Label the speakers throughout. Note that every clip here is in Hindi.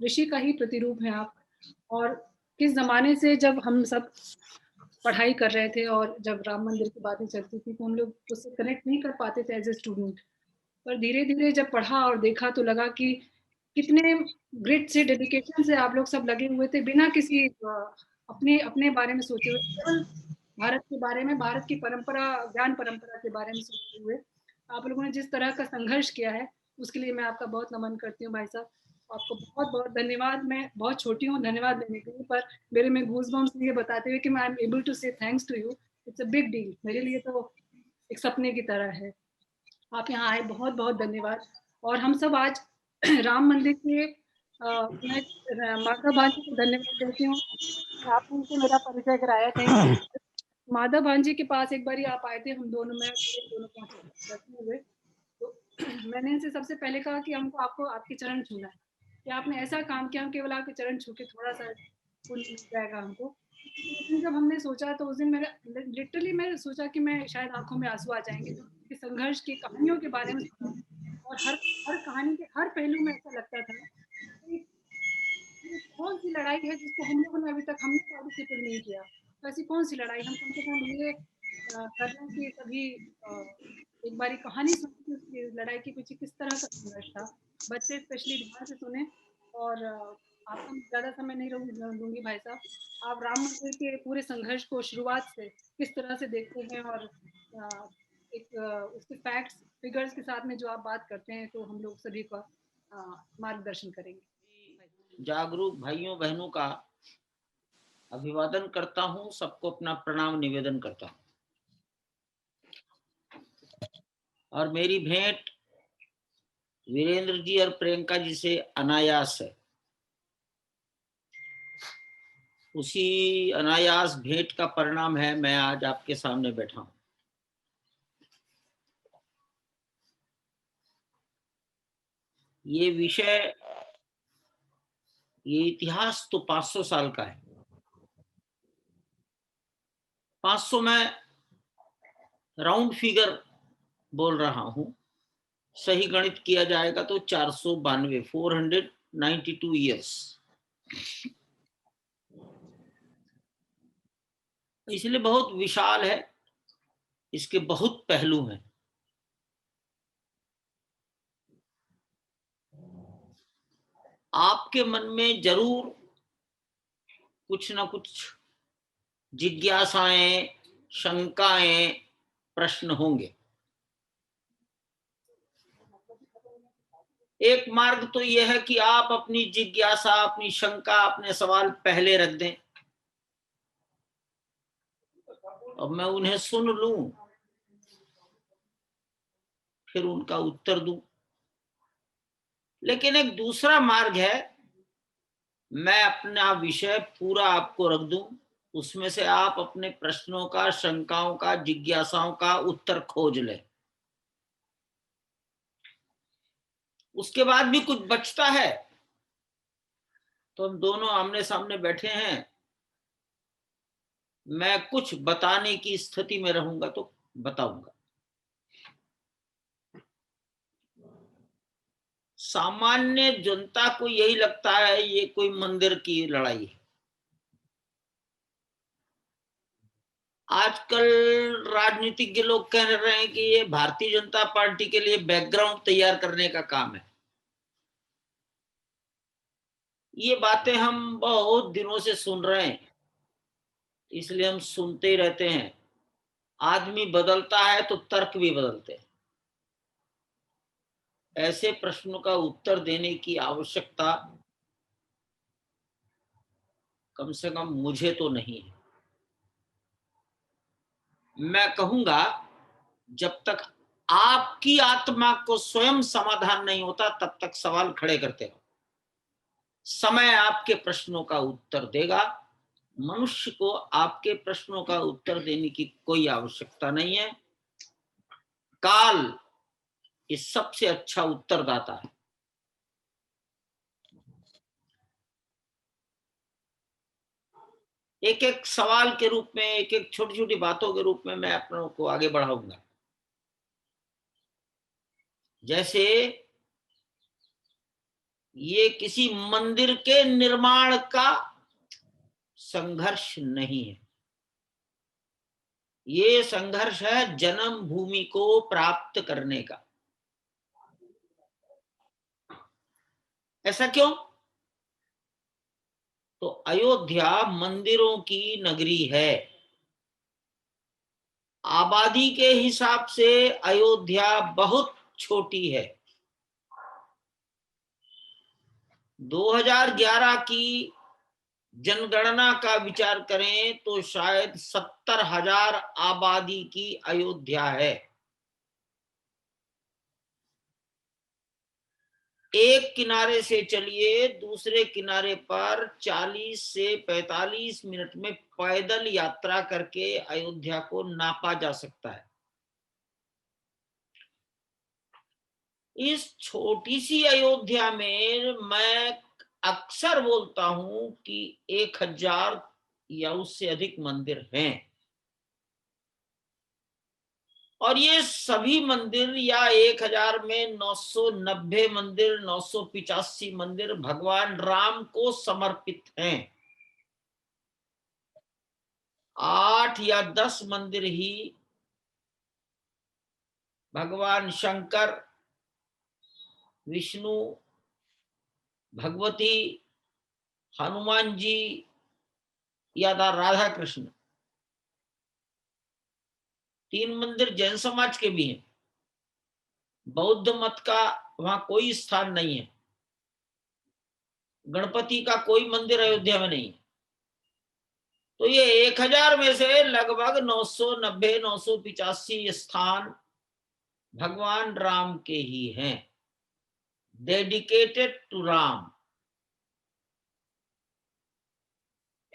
Speaker 1: ऋषि का ही प्रतिरूप हैं आप। और किस ज़माने से जब हम सब पढ़ाई कर रहे थे और जब राम मंदिर की बातें चलती थी तो हम लोग उससे कनेक्ट नहीं कर पाते थे एज़ अ स्टूडेंट। पर धीरे-धीरे जब पढ़ा और देखा तो लगा कि कितने ग्रिट से, डेडिकेशन से आप लोग सब लगे हुए थे बिना किसी अपने अपने बारे में सोचे हुए, केवल भारत के बारे में, भारत की परंपरा, ज्ञान परंपरा के बारे में सोचते हुए आप लोगों ने जिस तरह का संघर्ष किया है, उसके लिए मैं आपका बहुत नमन करती हूँ भाई साहब। आपको बहुत-बहुत धन्यवाद। मैं बहुत छोटी हूँ धन्यवाद देने के लिए, पर मेरे में गूज़बम्प्स ये बताते हुए कि मैं I am able to say thanks to you. It's a big deal. मेरे लिए तो एक सपने की तरह है। आप यहाँ आए, बहुत-बहुत धन्यवाद। और हम सब आज राम मंदिर के मैं माता भांजी को धन्यवाद देती हूँ। आपने उनको मेरा परिचय कराया, थैंक यू। माधव भांजी के पास एक बारी आप आए थे, हम दोनों में दोनों बैठे हुए, तो मैंने इनसे सबसे पहले कहा कि हमको आपको आपके चरण छूना है, कि आपने ऐसा काम किया, हम केवल आपके चरण छू के थोड़ा-सा पुण्य मिल जाएगा हमको। तो उस दिन जब हमने सोचा तो उस दिन मेरा लिटरली मैंने सोचा कि मैं शायद आँखों में आँसू आ जाएँगे, जब उनके संघर्ष की कहानियों के बारे में सुना। और हर हर कहानी के हर पहलू में ऐसा लगता था कि ये कौन-सी लड़ाई है जिसको हम लोगों ने अभी तक हमने पार्टिसिपेट नहीं किया। तो ऐसी कौन-सी लड़ाई हम कम से कम ये कर लें कि कभी एक बारी कहानी सुने कि उसकी लड़ाई के पीछे किस तरह का संघर्ष था। बच्चे स्पेशली ध्यान से सुनें। और आपका मैं ज़्यादा समय नहीं लूँगी भाई साहब। आप राम मंदिर के पूरे संघर्ष को शुरुआत से किस तरह से देखते हैं और एक उसके फैक्ट्स, फिगर्स के साथ में जो आप बात करते हैं तो हम लोग सभी का मार्गदर्शन करेंगे।
Speaker 2: जागरूक भाइयों बहनों का अभिवादन करता हूं, सबको अपना प्रणाम निवेदन करता हूं। और मेरी भेंट वीरेंद्र जी और प्रियंका जी से अनायास है। उसी अनायास भेंट का परिणाम है मैं आज आपके सामने बैठा हूं। ये विषय, ये इतिहास तो 500 साल का है। 500 में राउंड फिगर बोल रहा हूं, सही गणित किया जाएगा तो 492, 492 ईयर्स। इसलिए बहुत विशाल है, इसके बहुत पहलू हैं। आपके मन में जरूर कुछ ना कुछ जिज्ञासाएं, शंकाएं, प्रश्न होंगे। एक मार्ग तो यह है कि आप अपनी जिज्ञासा, अपनी शंका, अपने सवाल पहले रख दें, अब मैं उन्हें सुन लूं, फिर उनका उत्तर दूं। लेकिन एक दूसरा मार्ग है, मैं अपना विषय पूरा आपको रख दूं, उसमें से आप अपने प्रश्नों का, शंकाओं का, जिज्ञासाओं का उत्तर खोज लें। उसके बाद भी कुछ बचता है तो हम दोनों आमने सामने बैठे हैं, मैं कुछ बताने की स्थिति में रहूंगा तो बताऊंगा। सामान्य जनता को यही लगता है ये कोई मंदिर की लड़ाई है। आजकल राजनीतिज्ञ लोग कह रहे हैं कि ये भारतीय जनता पार्टी के लिए बैकग्राउंड तैयार करने का काम है। ये बातें हम बहुत दिनों से सुन रहे हैं, इसलिए हम सुनते ही रहते हैं। आदमी बदलता है तो तर्क भी बदलते हैं। ऐसे प्रश्नों का उत्तर देने की आवश्यकता कम से कम मुझे तो नहीं है। मैं कहूंगा जब तक आपकी आत्मा को स्वयं समाधान नहीं होता तब तक सवाल खड़े करते रहो। समय आपके प्रश्नों का उत्तर देगा। मनुष्य को आपके प्रश्नों का उत्तर देने की कोई आवश्यकता नहीं है। काल इस सबसे अच्छा उत्तरदाता है। एक एक सवाल के रूप में, एक एक छोटी छोटी बातों के रूप में मैं अपनों को आगे बढ़ाऊंगा। जैसे ये किसी मंदिर के निर्माण का संघर्ष नहीं है, ये संघर्ष है जन्म भूमि को प्राप्त करने का। ऐसा क्यों? तो अयोध्या मंदिरों की नगरी है। आबादी के हिसाब से अयोध्या बहुत छोटी है। 2011 की जनगणना का विचार करें तो शायद 70,000 आबादी की अयोध्या है। एक किनारे से चलिए दूसरे किनारे पर 40 से 45 मिनट में पैदल यात्रा करके अयोध्या को नापा जा सकता है। इस छोटी सी अयोध्या में मैं अक्सर बोलता हूं कि 1000 या उससे अधिक मंदिर हैं, और ये सभी मंदिर या 1000 में 990 मंदिर, 985 मंदिर भगवान राम को समर्पित हैं। 8 या 10 मंदिर ही भगवान शंकर, विष्णु, भगवती, हनुमान जी या राधा कृष्ण। 3 मंदिर जैन समाज के भी हैं। बौद्ध मत का वहां कोई स्थान नहीं है। गणपति का कोई मंदिर अयोध्या में नहीं है। तो ये 1000 में से लगभग 990, 985 स्थान भगवान राम के ही हैं, डेडिकेटेड टू राम।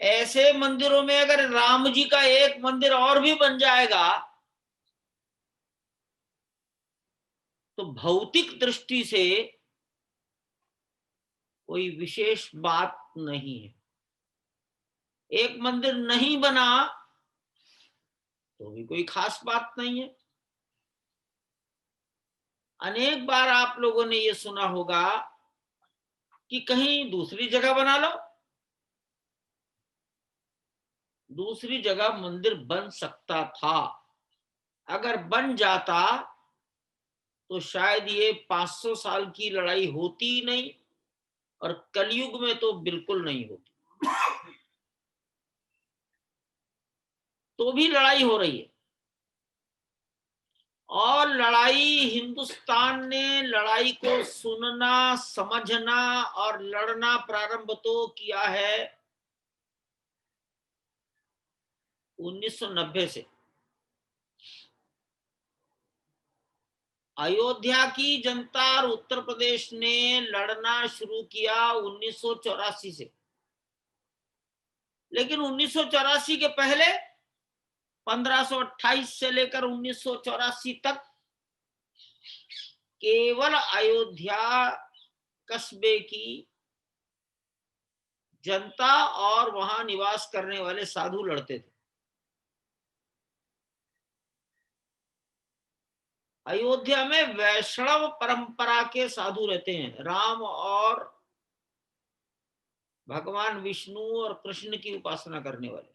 Speaker 2: ऐसे मंदिरों में अगर राम जी का एक मंदिर और भी बन जाएगा तो भौतिक दृष्टि से कोई विशेष बात नहीं है। एक मंदिर नहीं बना तो भी कोई खास बात नहीं है। अनेक बार आप लोगों ने ये सुना होगा कि कहीं दूसरी जगह बना लो। दूसरी जगह मंदिर बन सकता था। अगर बन जाता तो शायद ये 500 साल की लड़ाई होती ही नहीं, और कलयुग में तो बिल्कुल नहीं होती। तो भी लड़ाई हो रही है, और लड़ाई हिंदुस्तान ने लड़ाई को सुनना, समझना और लड़ना प्रारंभ तो किया है 1990 से। अयोध्या की जनता और उत्तर प्रदेश ने लड़ना शुरू किया 1984 से। लेकिन 1984 के पहले 1528 से लेकर 1984 तक केवल अयोध्या कस्बे की जनता और वहां निवास करने वाले साधु लड़ते थे। अयोध्या में वैष्णव परंपरा के साधु रहते हैं। राम और भगवान विष्णु और कृष्ण की उपासना करने वाले।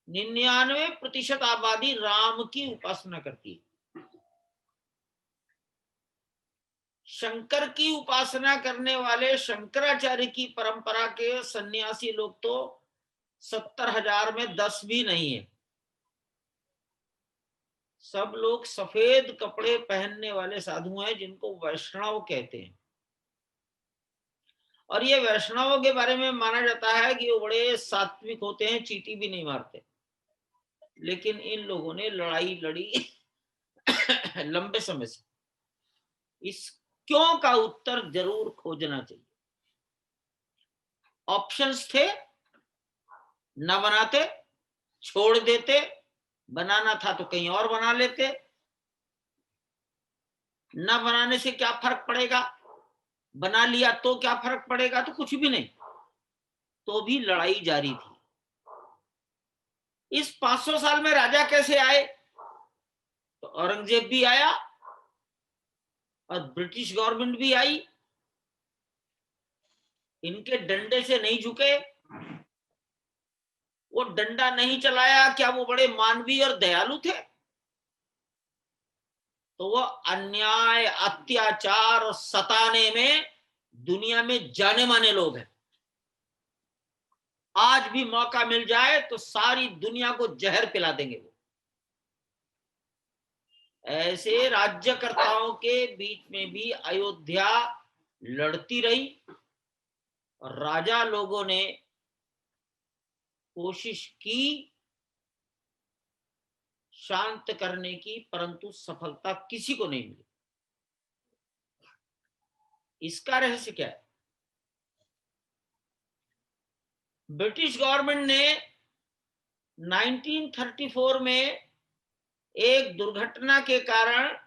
Speaker 2: 99% आबादी राम की उपासना करती है। शंकर की उपासना करने वाले शंकराचार्य की परंपरा के सन्यासी लोग तो 70,000 में 10 भी नहीं है। सब लोग सफेद कपड़े पहनने वाले साधु हैं जिनको वैष्णव कहते हैं। और ये वैष्णवों के बारे में माना जाता है कि वो बड़े सात्विक होते हैं, चींटी भी नहीं मारते। लेकिन इन लोगों ने लड़ाई लड़ी लंबे समय से। इस क्यों का उत्तर जरूर खोजना चाहिए। ऑप्शंस थे, न बनाते, छोड़ देते, बनाना था तो कहीं और बना लेते। न बनाने से क्या फर्क पड़ेगा, बना लिया तो क्या फर्क पड़ेगा, तो कुछ भी नहीं। तो भी लड़ाई जारी थी। इस 500 साल में राजा कैसे आए? तो औरंगजेब भी आया, और ब्रिटिश गवर्नमेंट भी आई, इनके डंडे से नहीं झुके, वो डंडा नहीं चलाया। क्या वो बड़े मानवीय और दयालु थे? तो वो अन्याय, अत्याचार और सताने में दुनिया में जाने माने लोग हैं। आज भी मौका मिल जाए तो सारी दुनिया को जहर पिला देंगे वो। ऐसे राज्यकर्ताओं के बीच में भी अयोध्या लड़ती रही और राजा लोगों ने कोशिश की शांत करने की, परंतु सफलता किसी को नहीं मिली। इसका रहस्य क्या है? ब्रिटिश गवर्नमेंट ने 1934 में एक दुर्घटना के कारण,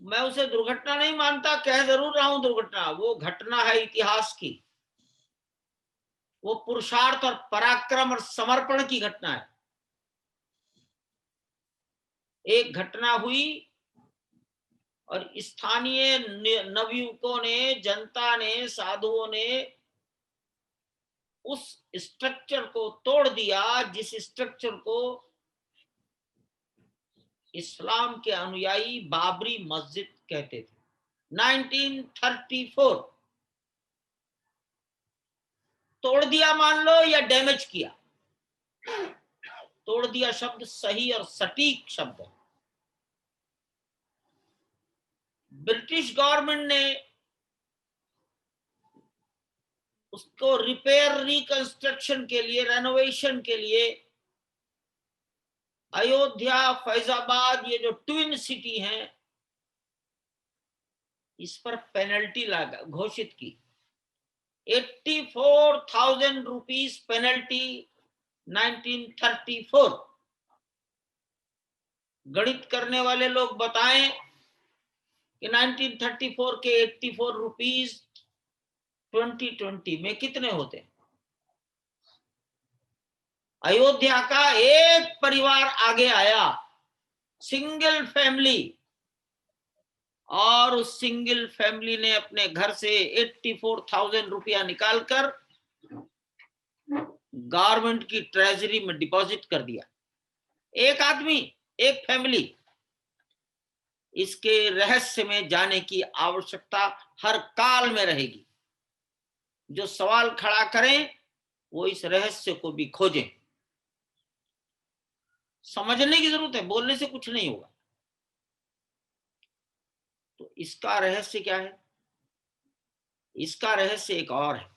Speaker 2: मैं उसे दुर्घटना नहीं मानता, कह जरूर रहा हूं दुर्घटना, वो घटना है इतिहास की, वो पुरुषार्थ और पराक्रम और समर्पण की घटना है। एक घटना हुई और स्थानीय नवयुवकों ने, जनता ने, साधुओं ने उस स्ट्रक्चर को तोड़ दिया जिस स्ट्रक्चर को इस्लाम के अनुयायी बाबरी मस्जिद कहते थे। 1934 तोड़ दिया मान लो या डैमेज किया। तोड़ दिया शब्द सही और सटीक शब्द है। ब्रिटिश गवर्नमेंट ने उसको रिपेयर, रिकंस्ट्रक्शन के लिए, रेनोवेशन के लिए अयोध्या, फैजाबाद, ये जो ट्विन सिटी हैं, इस पर पेनल्टी लगा घोषित की। 84,000 रुपीज पेनल्टी 1934। गणित करने वाले लोग बताएं कि 1934 के 84 रुपीज 2020 में कितने होते हैं? अयोध्या का एक परिवार आगे आया, सिंगल फैमिली, और उस सिंगल फैमिली ने अपने घर से 84,000 रुपया निकालकर गवर्नमेंट की ट्रेजरी में डिपॉजिट कर दिया। एक आदमी, एक फैमिली। इसके रहस्य में जाने की आवश्यकता हर काल में रहेगी। जो सवाल खड़ा करें वो इस रहस्य को भी खोजें। समझने की जरूरत है, बोलने से कुछ नहीं होगा। तो इसका रहस्य क्या है? इसका रहस्य एक और है।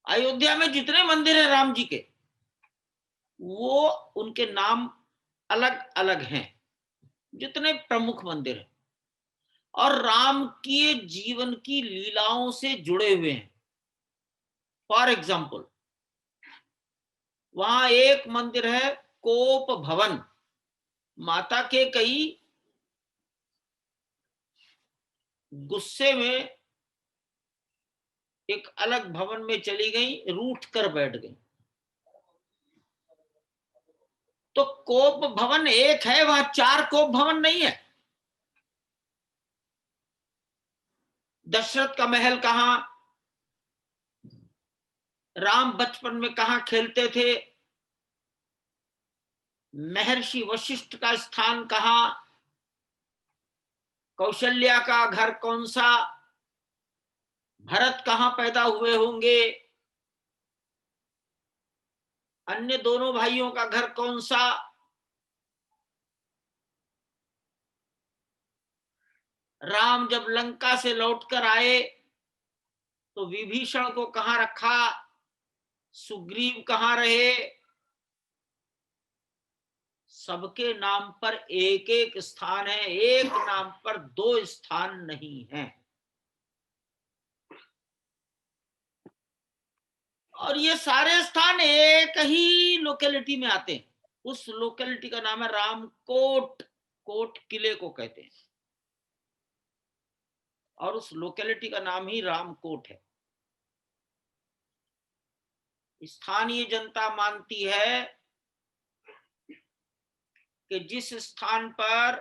Speaker 2: अयोध्या में जितने मंदिर हैं राम जी के, वो उनके नाम अलग अलग हैं, जितने प्रमुख मंदिर हैं, और राम के जीवन की लीलाओं से जुड़े हुए हैं। फॉर एग्जाम्पल, वहां एक मंदिर है कोप भवन। माता के कई गुस्से में एक अलग भवन में चली गई, रूठ कर बैठ गई। तो कोप भवन एक है, वहां 4 कोप भवन नहीं है। दशरथ का महल कहां, राम बचपन में कहां खेलते थे, महर्षि वशिष्ठ का स्थान कहां, कौशल्या का घर कौन सा, भरत कहां पैदा हुए होंगे, अन्य दोनों भाइयों का घर कौन सा, राम जब लंका से लौटकर आए तो विभीषण को कहां रखा, सुग्रीव कहां रहे। सबके नाम पर एक एक स्थान है, एक नाम पर 2 स्थान नहीं है। और ये सारे स्थान एक ही लोकेलिटी में आते हैं। उस लोकेलिटी का नाम है रामकोट। कोट किले को कहते हैं, और उस लोकेलिटी का नाम ही रामकोट है। स्थानीय जनता मानती है कि जिस स्थान पर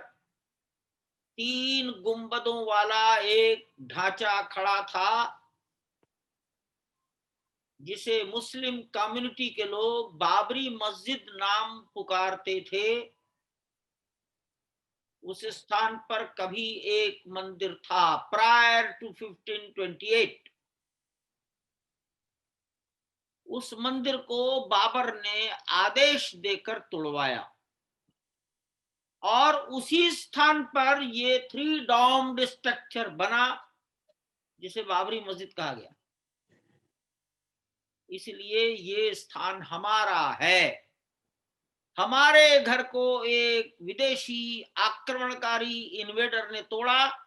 Speaker 2: 3 गुंबदों वाला एक ढांचा खड़ा था, जिसे मुस्लिम कम्युनिटी के लोग बाबरी मस्जिद नाम पुकारते थे। उस स्थान पर कभी एक मंदिर था प्रायर टू 1528। उस मंदिर को बाबर ने आदेश देकर तुड़वाया और उसी स्थान पर ये 3 डॉम्ड स्ट्रक्चर बना, जिसे बाबरी मस्जिद कहा गया। इसलिए ये स्थान हमारा है। हमारे घर को एक विदेशी आक्रमणकारी इन्वेडर ने तोड़ा।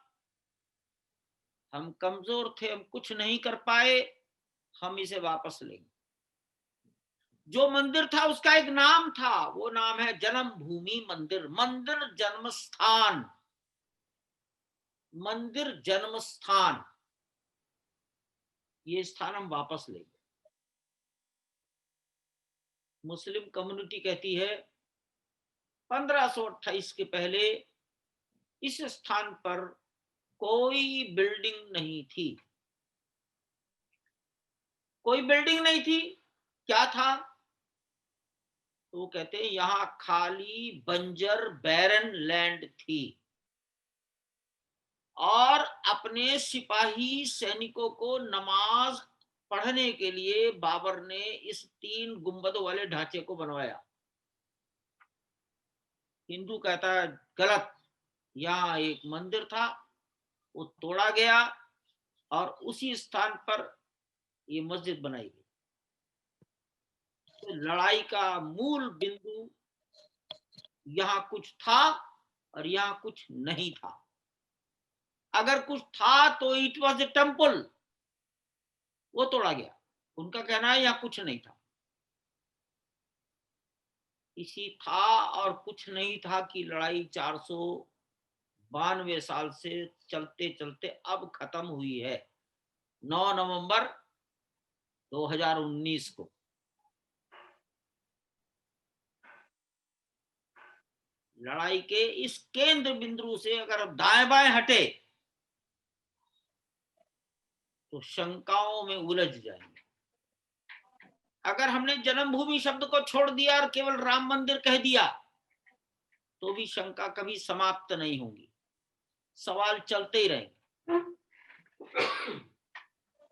Speaker 2: हम कमजोर थे, हम कुछ नहीं कर पाए, हम इसे वापस लेंगे। जो मंदिर था उसका एक नाम था, वो नाम है जन्मभूमि मंदिर, मंदिर जन्म स्थान, मंदिर जन्म स्थान। ये स्थान हम वापस लेंगे। मुस्लिम कम्युनिटी कहती है 1528 के पहले इस स्थान पर कोई बिल्डिंग नहीं थी। कोई बिल्डिंग नहीं थी, क्या था? तो वो कहते हैं यहां खाली बंजर बैरन लैंड थी और अपने सिपाही सैनिकों को नमाज पढ़ने के लिए बाबर ने इस 3 गुंबदों वाले ढांचे को बनवाया। हिंदू कहता है गलत, यहाँ एक मंदिर था, वो तोड़ा गया और उसी स्थान पर ये मस्जिद बनाई गई। तो लड़ाई का मूल बिंदु यहाँ कुछ था और यहाँ कुछ नहीं था। अगर कुछ था तो इट वॉज ए टेम्पल, वो तोड़ा गया। उनका कहना है यहाँ कुछ नहीं था। इसी था और कुछ नहीं था की लड़ाई 492 साल से चलते चलते अब खत्म हुई है 9 नवंबर 2019 को। लड़ाई के इस केंद्र बिंदु से अगर अब दाएं बाएं हटे तो शंकाओं में उलझ जाएंगे। अगर हमने जन्मभूमि शब्द को छोड़ दिया और केवल राम मंदिर कह दिया तो भी शंका कभी समाप्त नहीं होगी, सवाल चलते ही रहेंगे।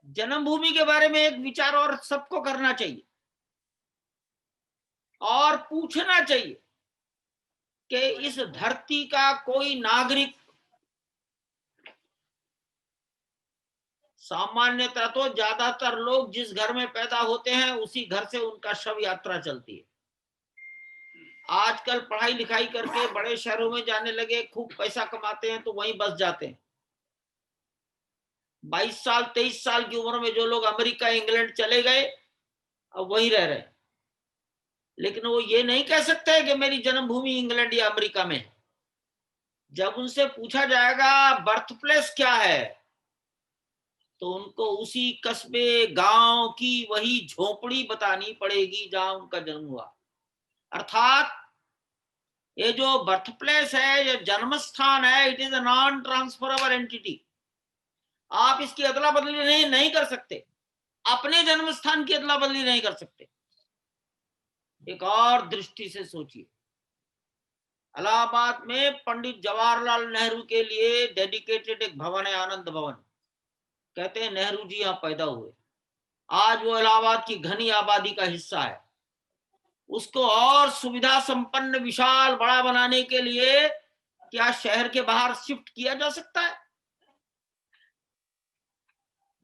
Speaker 2: जन्मभूमि के बारे में एक विचार और सबको करना चाहिए और पूछना चाहिए कि इस धरती का कोई नागरिक, सामान्यतः तो ज्यादातर लोग जिस घर में पैदा होते हैं उसी घर से उनका शव यात्रा चलती है। आजकल पढ़ाई लिखाई करके बड़े शहरों में जाने लगे, खूब पैसा कमाते हैं तो वहीं बस जाते हैं। 22 साल 23 साल की उम्र में जो लोग अमेरिका इंग्लैंड चले गए अब वहीं रह रहे हैं, लेकिन वो ये नहीं कह सकते कि मेरी जन्मभूमि इंग्लैंड या अमेरिका में है। जब उनसे पूछा जाएगा बर्थ प्लेस क्या है तो उनको उसी कस्बे गांव की वही झोपड़ी बतानी पड़ेगी जहां उनका जन्म हुआ। अर्थात ये जो बर्थ प्लेस है, ये जन्म स्थान है, it is a non transferable entity. आप इसकी अदला बदली नहीं कर सकते, अपने जन्म स्थान की अदला बदली नहीं कर सकते। एक और दृष्टि से सोचिए, इलाहाबाद में पंडित जवाहरलाल नेहरू के लिए डेडिकेटेड एक भवन है, आनंद भवन। कहते हैं नेहरू जी यहां पैदा हुए। आज वो इलाहाबाद की घनी आबादी का हिस्सा है। उसको और सुविधा संपन्न विशाल बड़ा बनाने के लिए क्या शहर के बाहर शिफ्ट किया जा सकता है?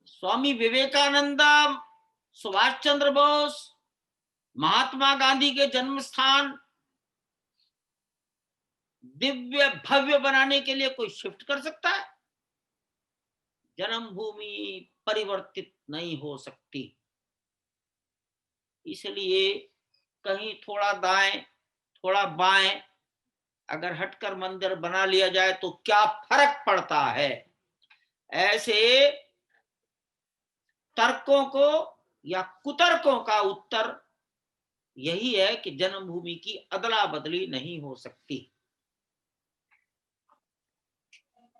Speaker 2: स्वामी विवेकानंद, सुभाष चंद्र बोस, महात्मा गांधी के जन्म स्थान दिव्य भव्य बनाने के लिए कोई शिफ्ट कर सकता है? जन्मभूमि परिवर्तित नहीं हो सकती। इसलिए कहीं थोड़ा दाएं थोड़ा बाएं अगर हटकर मंदिर बना लिया जाए तो क्या फर्क पड़ता है? ऐसे तर्कों को या कुतर्कों का उत्तर यही है कि जन्मभूमि की अदला बदली नहीं हो सकती।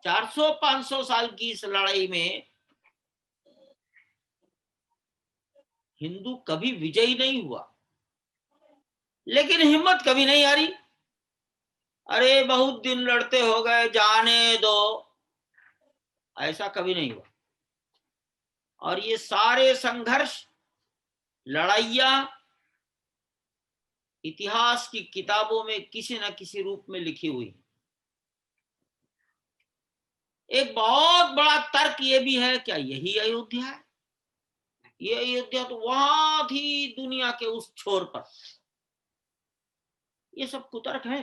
Speaker 2: 400-500 साल की इस लड़ाई में हिंदू कभी विजयी नहीं हुआ, लेकिन हिम्मत कभी नहीं हारी। अरे बहुत दिन लड़ते हो गए, जाने दो, ऐसा कभी नहीं हुआ। और ये सारे संघर्ष, लड़ाइयां इतिहास की किताबों में किसी न किसी रूप में लिखी हुई। एक बहुत बड़ा तर्क ये भी है, क्या यही अयोध्या है? ये अयोध्या तो वहां थी दुनिया के उस छोर पर। ये सब कुतर्क है।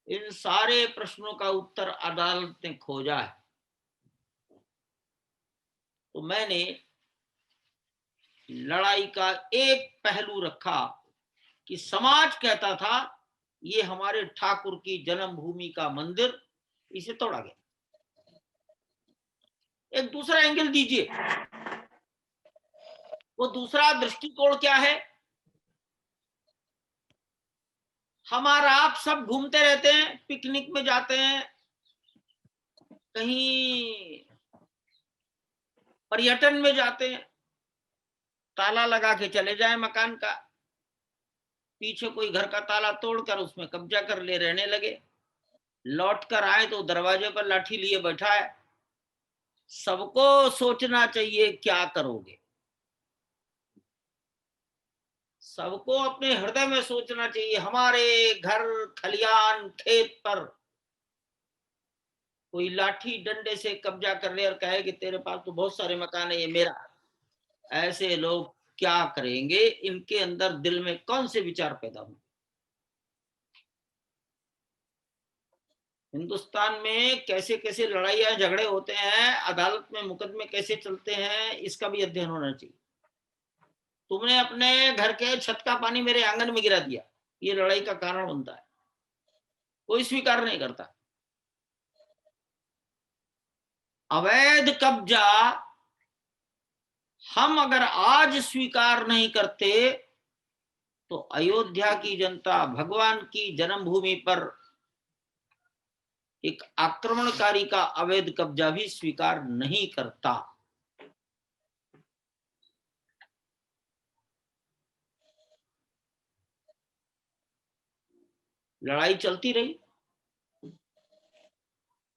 Speaker 2: इन सारे प्रश्नों का उत्तर अदालत ने खोजा है। तो मैंने लड़ाई का एक पहलू रखा कि समाज कहता था ये हमारे ठाकुर की जन्मभूमि का मंदिर, इसे तोड़ा गया। एक दूसरा एंगल दीजिए। वो दूसरा दृष्टिकोण क्या है? हमारा आप सब घूमते रहते हैं, पिकनिक में जाते हैं, कहीं पर्यटन में जाते हैं, ताला लगा के चले जाए मकान का, पीछे कोई घर का ताला तोड़कर उसमें कब्जा कर ले, रहने लगे, लौट कर आए तो दरवाजे पर लाठी लिए बैठा है। सबको सोचना चाहिए क्या करोगे। सबको अपने हृदय में सोचना चाहिए, हमारे घर खलियान खेत पर कोई लाठी डंडे से कब्जा कर ले और कहे कि तेरे पास तो बहुत सारे मकान है, ये मेरा। ऐसे लोग क्या करेंगे? इनके अंदर दिल में कौन से विचार पैदा होंगे? हिंदुस्तान में कैसे कैसे लड़ाइयां झगड़े होते हैं, अदालत में मुकदमे कैसे चलते हैं, इसका भी अध्ययन होना चाहिए। तुमने अपने घर के छत का पानी मेरे आंगन में गिरा दिया, ये लड़ाई का कारण बनता है। कोई स्वीकार नहीं करता। अवैध कब्जा हम अगर आज स्वीकार नहीं करते तो अयोध्या की जनता भगवान की जन्मभूमि पर एक आक्रमणकारी का अवैध कब्जा भी स्वीकार नहीं करता। लड़ाई चलती रही,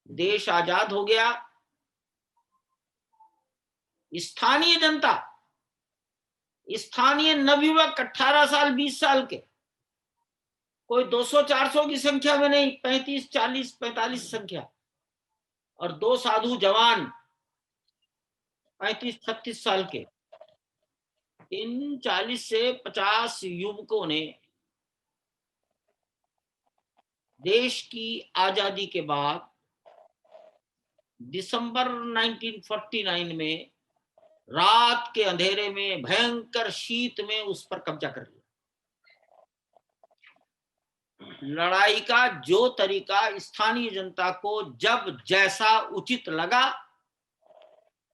Speaker 2: देश आजाद हो गया। स्थानीय जनता, स्थानीय नवयुवक 18 साल 20 साल के, कोई 200-400 की संख्या में नहीं, 35, 40, 45 संख्या, और दो साधु जवान 35-36 साल के। इन 40 से 50 युवकों ने देश की आजादी के बाद दिसंबर 1949 में रात के अंधेरे में भयंकर शीत में उस पर कब्जा कर लिया। लड़ाई का जो तरीका स्थानीय जनता को जब जैसा उचित लगा,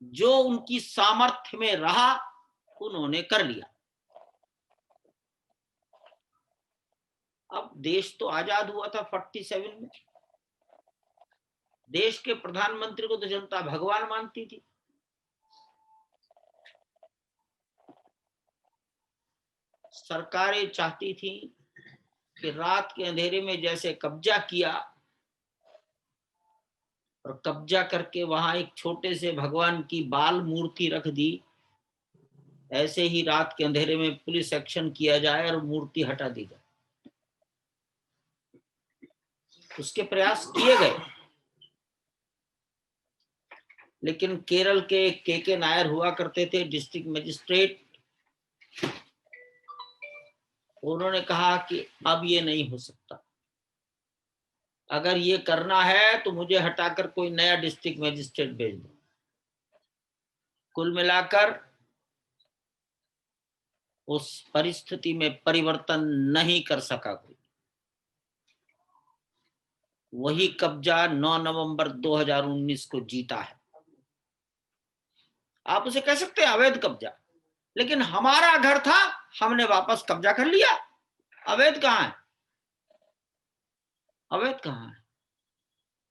Speaker 2: जो उनकी सामर्थ्य में रहा, उन्होंने कर लिया। अब देश तो आजाद हुआ था 47 में। देश के प्रधानमंत्री को तो जनता भगवान मानती थी। सरकारें चाहती थी कि रात के अंधेरे में जैसे कब्जा किया और कब्जा करके वहां एक छोटे से भगवान की बाल मूर्ति रख दी, ऐसे ही रात के अंधेरे में पुलिस एक्शन किया जाए और मूर्ति हटा दी जाए। उसके प्रयास किए गए, लेकिन केरल के के नायर हुआ करते थे डिस्ट्रिक्ट मजिस्ट्रेट। उन्होंने कहा कि अब ये नहीं हो सकता, अगर ये करना है तो मुझे हटाकर कोई नया डिस्ट्रिक्ट मजिस्ट्रेट भेज दो। कुल मिलाकर उस परिस्थिति में परिवर्तन नहीं कर सका कोई। वही कब्जा 9 नवंबर 2019 को जीता है। आप उसे कह सकते हैं अवैध कब्जा, लेकिन हमारा घर था, हमने वापस कब्जा कर लिया। अवैध कहां है? अवैध कहां है?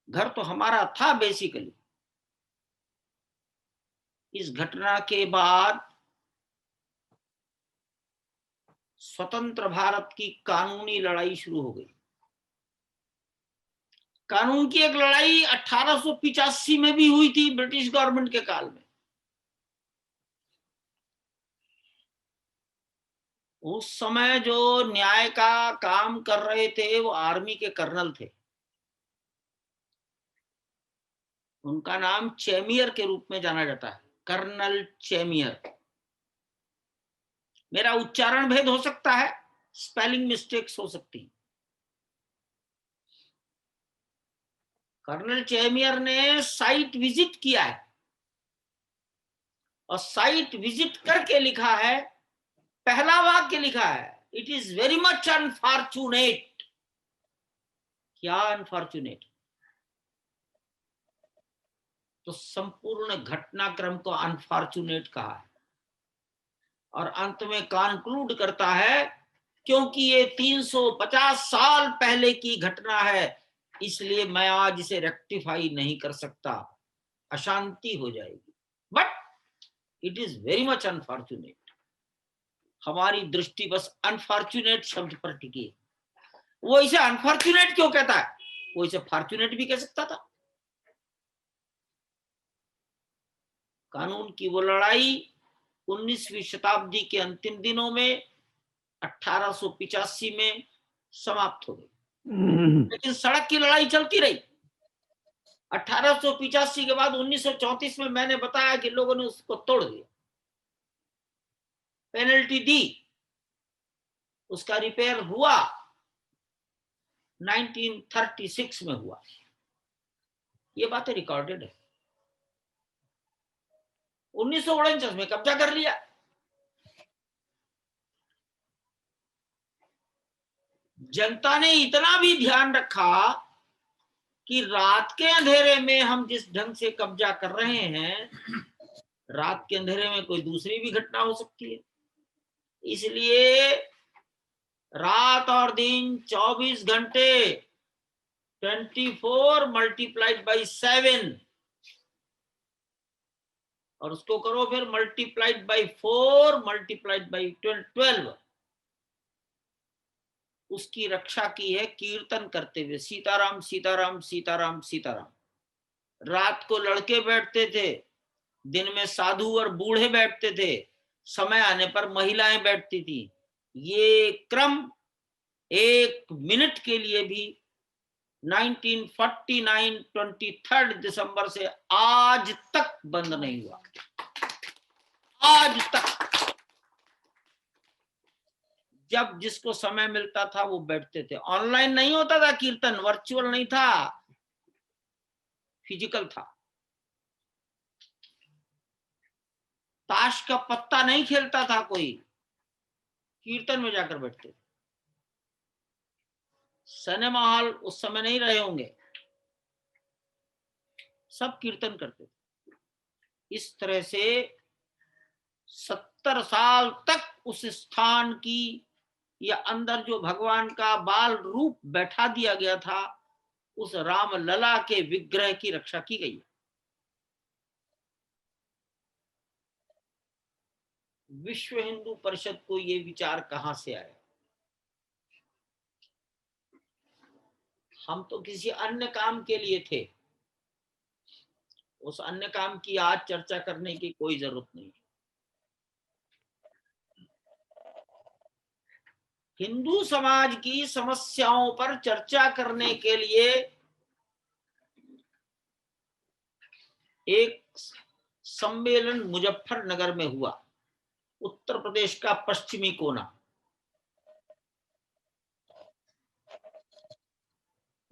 Speaker 2: घर तो हमारा था बेसिकली। इस घटना के बाद स्वतंत्र भारत की कानूनी लड़ाई शुरू हो गई। कानून की एक लड़ाई 1885 में भी हुई थी ब्रिटिश गवर्नमेंट के काल में। उस समय जो न्याय का काम कर रहे थे वो आर्मी के कर्नल थे। उनका नाम चेमियर के रूप में जाना जाता है, कर्नल चेमियर। मेरा उच्चारण भेद हो सकता है, स्पेलिंग मिस्टेक्स हो सकती। कर्नल चेमियर ने साइट विजिट किया है और साइट विजिट करके लिखा है, पहला वाक्य लिखा है, it is very much unfortunate. क्या अनफॉर्चुनेट? तो संपूर्ण घटनाक्रम को अनफॉर्चुनेट कहा है और अंत में कंक्लूड करता है क्योंकि ये 350 साल पहले की घटना है इसलिए मैं आज इसे रेक्टिफाई नहीं कर सकता, अशांति हो जाएगी, but it is very much unfortunate. हमारी दृष्टि बस अनफॉर्चुनेट शब्द पर टिकी है। वो इसे अनफॉर्चुनेट क्यों कहता है? वो इसे फॉर्चुनेट भी कह सकता था। कानून की वो लड़ाई 19वीं शताब्दी के अंतिम दिनों में 1885 में समाप्त हो गई, लेकिन सड़क की लड़ाई चलती रही। 1885 के बाद 1934 में मैंने बताया कि लोगों ने उसको तोड़ दिया, पेनल्टी दी, उसका रिपेयर हुआ, 1936 में हुआ। ये बातें रिकॉर्डेड है। 1949 में कब्जा कर लिया। जनता ने इतना भी ध्यान रखा कि रात के अंधेरे में हम जिस ढंग से कब्जा कर रहे हैं, रात के अंधेरे में कोई दूसरी भी घटना हो सकती है। इसलिए रात और दिन 24 घंटे 24 मल्टीप्लाइड बाई 7 और उसको करो फिर मल्टीप्लाइड बाई 4 मल्टीप्लाइड बाई 12, उसकी रक्षा की है कीर्तन करते हुए, सीताराम सीताराम सीताराम सीताराम। रात को लड़के बैठते थे, दिन में साधु और बूढ़े बैठते थे, समय आने पर महिलाएं बैठती थी। ये क्रम एक मिनट के लिए भी 1949 23 दिसंबर से आज तक बंद नहीं हुआ, आज तक। जब जिसको समय मिलता था वो बैठते थे। ऑनलाइन नहीं होता था कीर्तन, वर्चुअल नहीं था, फिजिकल था। ताश का पत्ता नहीं खेलता था कोई, कीर्तन में जाकर बैठते थे। सिनेमा हॉल उस समय नहीं रहे होंगे, सब कीर्तन करते थे। इस तरह से 70 साल तक उस स्थान की या अंदर जो भगवान का बाल रूप बैठा दिया गया था, उस राम लला के विग्रह की रक्षा की गई है। विश्व हिंदू परिषद को ये विचार कहां से आया? हम तो किसी अन्य काम के लिए थे, उस अन्य काम की आज चर्चा करने की कोई जरूरत नहीं। हिंदू समाज की समस्याओं पर चर्चा करने के लिए एक सम्मेलन मुजफ्फरनगर में हुआ, उत्तर प्रदेश का पश्चिमी कोना।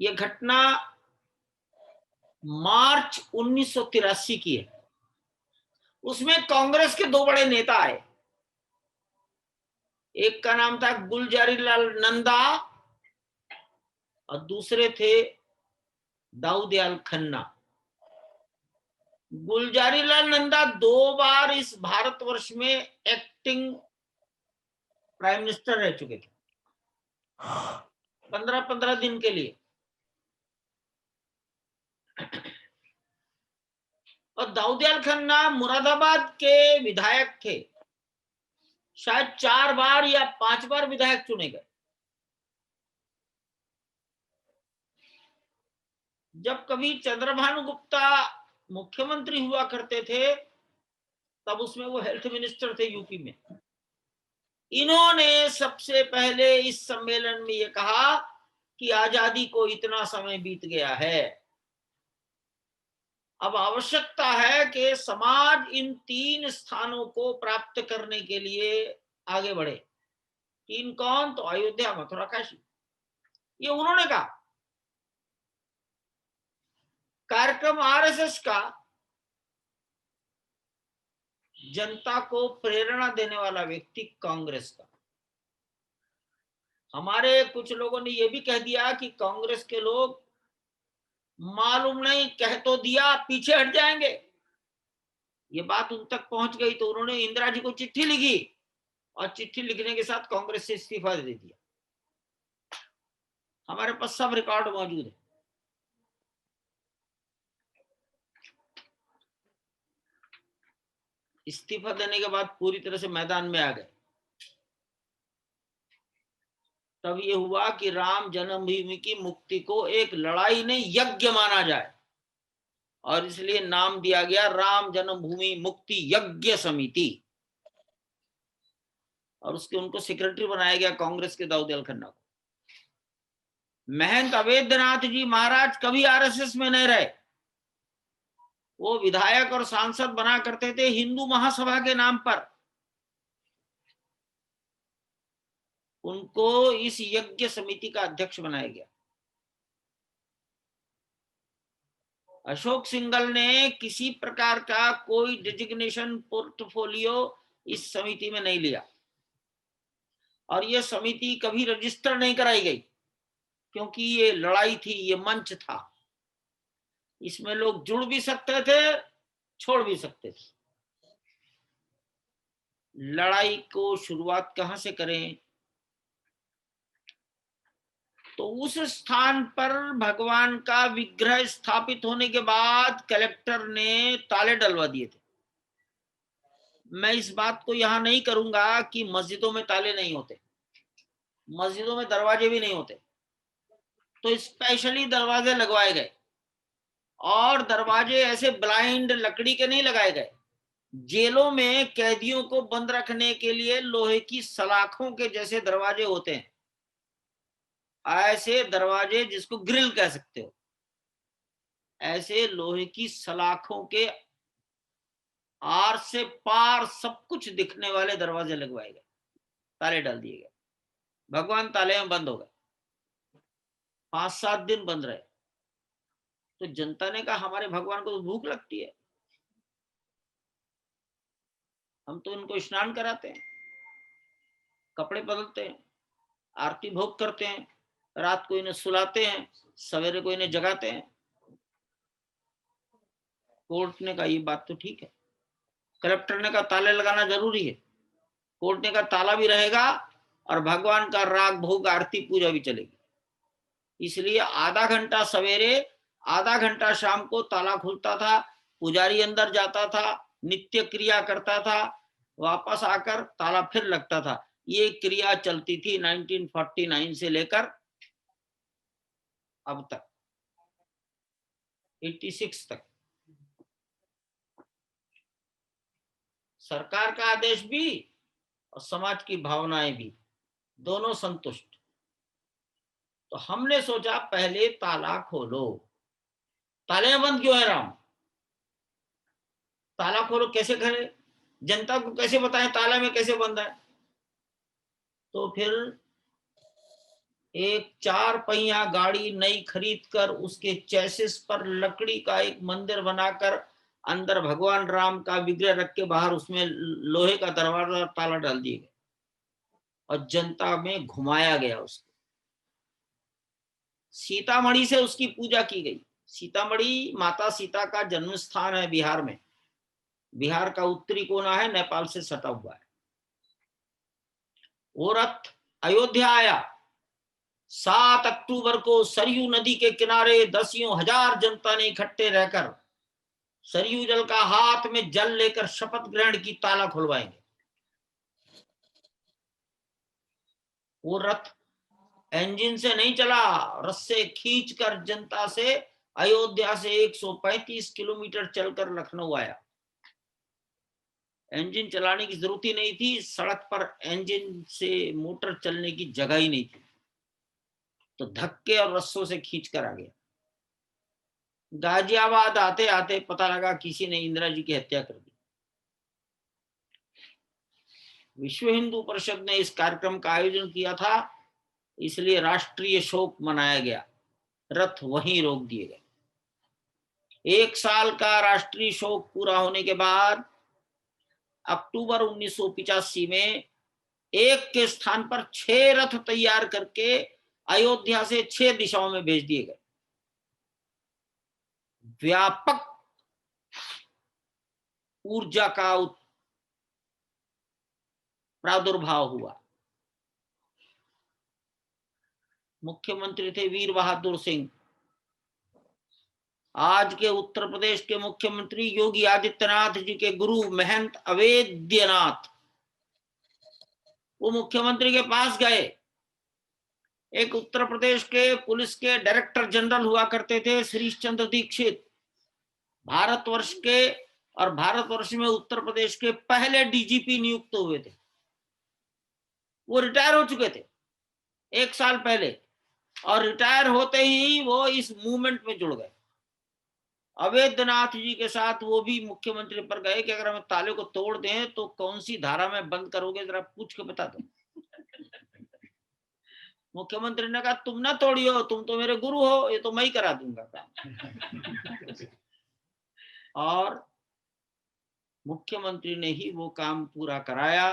Speaker 2: यह घटना मार्च 1983 की है। उसमें कांग्रेस के दो बड़े नेता आए, एक का नाम था गुलजारी लाल नंदा और दूसरे थे दाऊदयाल खन्ना। गुलजारी लाल नंदा 2 बार इस भारतवर्ष में एक्टिंग प्राइम मिनिस्टर रह चुके थे, 15-15 दिन के लिए। और दाऊदयाल खन्ना मुरादाबाद के विधायक थे, शायद 4 बार या 5 बार विधायक चुने गए। जब कभी चंद्रभानु गुप्ता मुख्यमंत्री हुआ करते थे तब उसमें वो हेल्थ मिनिस्टर थे यूपी में। इन्होंने सबसे पहले इस सम्मेलन में ये कहा कि आजादी को इतना समय बीत गया है, अब आवश्यकता है कि समाज इन 3 स्थानों को प्राप्त करने के लिए आगे बढ़े। 3 कौन? तो अयोध्या, मथुरा, काशी, ये उन्होंने कहा। कार्यक्रम आरएसएस का जनता को प्रेरणा देने वाला व्यक्ति कांग्रेस का। हमारे कुछ लोगों ने यह भी कह दिया कि कांग्रेस के लोग मालूम नहीं, कह तो दिया, पीछे हट जाएंगे। ये बात उन तक पहुंच गई तो उन्होंने इंदिरा जी को चिट्ठी लिखी और चिट्ठी लिखने के साथ कांग्रेस से इस्तीफा दे दिया। हमारे पास सब रिकॉर्ड मौजूद है। इस्तीफा देने के बाद पूरी तरह से मैदान में आ गए। तब ये हुआ कि राम जन्मभूमि की मुक्ति को एक लड़ाई नहीं, यज्ञ माना जाए, और इसलिए नाम दिया गया राम जन्मभूमि मुक्ति यज्ञ समिति, और उसके उनको सेक्रेटरी बनाया गया कांग्रेस के दाऊदयाल खन्ना को। महंत अवैधनाथ जी महाराज कभी आरएसएस में नहीं रहे, वो विधायक और सांसद बना करते थे हिंदू महासभा के नाम पर। उनको इस यज्ञ समिति का अध्यक्ष बनाया गया। अशोक सिंघल ने किसी प्रकार का कोई डिजिग्नेशन पोर्टफोलियो इस समिति में नहीं लिया, और यह समिति कभी रजिस्टर नहीं कराई गई, क्योंकि ये लड़ाई थी, ये मंच था, इसमें लोग जुड़ भी सकते थे, छोड़ भी सकते थे। लड़ाई को शुरुआत कहां से करें? तो उस स्थान पर भगवान का विग्रह स्थापित होने के बाद कलेक्टर ने ताले डलवा दिए थे। मैं इस बात को यहां नहीं करूंगा कि मस्जिदों में ताले नहीं होते, मस्जिदों में दरवाजे भी नहीं होते, तो स्पेशली दरवाजे लगवाए गए, और दरवाजे ऐसे ब्लाइंड लकड़ी के नहीं लगाए गए। जेलों में कैदियों को बंद रखने के लिए लोहे की सलाखों के जैसे दरवाजे होते हैं, ऐसे दरवाजे जिसको ग्रिल कह सकते हो, ऐसे लोहे की सलाखों के आर से पार सब कुछ दिखने वाले दरवाजे लगवाए गए, ताले डाल दिए गए। भगवान ताले में बंद हो गए, 5-7 दिन बंद रहे। तो जनता ने कहा हमारे भगवान को तो भूख लगती है, हम तो इनको स्नान कराते हैं, कपड़े बदलते हैं, आरती भोग करते हैं, रात को इन्हें सुलाते हैं, सवेरे को इन्हें जगाते हैं। कोर्ट ने कहा ये बात तो ठीक है। कलेक्टर ने कहा ताले लगाना जरूरी है। कोर्ट ने कहा ताला भी रहेगा और भगवान का राग भोग आरती पूजा भी चलेगी। इसलिए आधा घंटा सवेरे, आधा घंटा शाम को ताला खुलता था, पुजारी अंदर जाता था, नित्य क्रिया करता था, वापस आकर ताला फिर लगता था। ये क्रिया चलती थी 1949 से लेकर अब तक, 86 तक। सरकार का आदेश भी और समाज की भावनाएं भी, दोनों संतुष्ट। तो हमने सोचा पहले ताला खोलो। ताले बंद क्यों है राम? ताला खोलो कैसे करें? जनता को कैसे बताएं ताला में कैसे बंद है? तो फिर एक 4 पहिया गाड़ी नई खरीद कर उसके चैसिस पर लकड़ी का एक मंदिर बनाकर अंदर भगवान राम का विग्रह रख के बाहर उसमें लोहे का दरवाजा ताला डाल दिए गए, और जनता में घुमाया गया उसको। सीतामढ़ी से उसकी पूजा की गई। सीतामढ़ी माता सीता का जन्म स्थान है बिहार में। बिहार का उत्तरी कोना है, नेपाल से सटा हुआ है। वो रथ अयोध्या आया, 7 अक्टूबर को सरयू नदी के किनारे दसियों हजार जनता ने इकट्ठे रहकर सरयू जल का हाथ में जल लेकर शपथ ग्रहण की ताला खुलवाएंगे। वो रथ इंजन से नहीं चला, रस्से खींचकर जनता से अयोध्या से 135 किलोमीटर चलकर लखनऊ आया। इंजन चलाने की जरूरत ही नहीं थी, सड़क पर इंजन से मोटर चलने की जगह ही नहीं थी, तो धक्के और रस्सों से खींचकर आ गया। गाजियाबाद आते आते पता लगा किसी ने इंदिरा जी की हत्या कर दी। विश्व हिंदू परिषद ने इस कार्यक्रम का आयोजन किया था, इसलिए राष्ट्रीय शोक मनाया गया, रथ वहीं रोक दिए गए। 1 साल का राष्ट्रीय शोक पूरा होने के बाद अक्टूबर 1985 में एक के स्थान पर 6 रथ तैयार करके अयोध्या से 6 दिशाओं में भेज दिए गए। व्यापक ऊर्जा का प्रादुर्भाव हुआ। मुख्यमंत्री थे वीर बहादुर सिंह। आज के उत्तर प्रदेश के मुख्यमंत्री योगी आदित्यनाथ जी के गुरु महंत अवेद्यनाथ, वो मुख्यमंत्री के पास गए। एक उत्तर प्रदेश के पुलिस के डायरेक्टर जनरल हुआ करते थे श्रीश चंद्र दीक्षित, भारतवर्ष के और भारतवर्ष में उत्तर प्रदेश के पहले डीजीपी नियुक्त हुए थे। वो रिटायर हो चुके थे 1 साल पहले, और रिटायर होते ही वो इस मूवमेंट में जुड़ गए। अवैधनाथ जी के साथ वो भी मुख्यमंत्री पर गए कि अगर हम ताले को तोड़ दें तो कौन सी धारा में बंद करोगे, जरा पूछ के बता दो। मुख्यमंत्री ने कहा तुम ना तोड़ियो, तुम तो मेरे गुरु हो, ये तो मैं ही करा दूंगा काम। और मुख्यमंत्री ने ही वो काम पूरा कराया।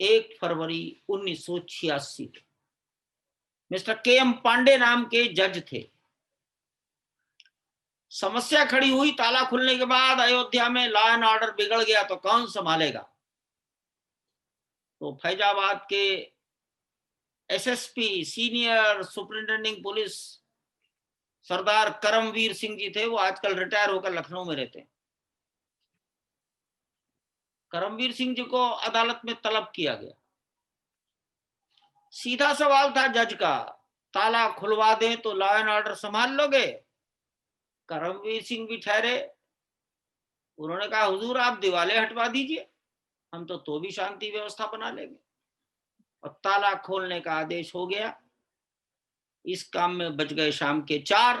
Speaker 2: 1 फरवरी 1986 मिस्टर के.एम. पांडे नाम के जज थे। समस्या खड़ी हुई, ताला खुलने के बाद अयोध्या में लॉ एंड ऑर्डर बिगड़ गया तो कौन संभालेगा। तो फैजाबाद के एसएसपी सीनियर सुपरिंटेंडिंग पुलिस सरदार करमवीर सिंह जी थे, वो आजकल रिटायर होकर लखनऊ में रहते हैं। करमवीर सिंह जी को अदालत में तलब किया गया। सीधा सवाल था जज का, ताला खुलवा दें तो लॉ एंड ऑर्डर संभाल लोगे? करमवीर सिंह भी ठहरे, उन्होंने कहा हुजूर आप दीवारें हटवा दीजिए, हम तो भी शांति व्यवस्था बना लेंगे। और ताला खोलने का आदेश हो गया। इस काम में बच गए शाम के 4।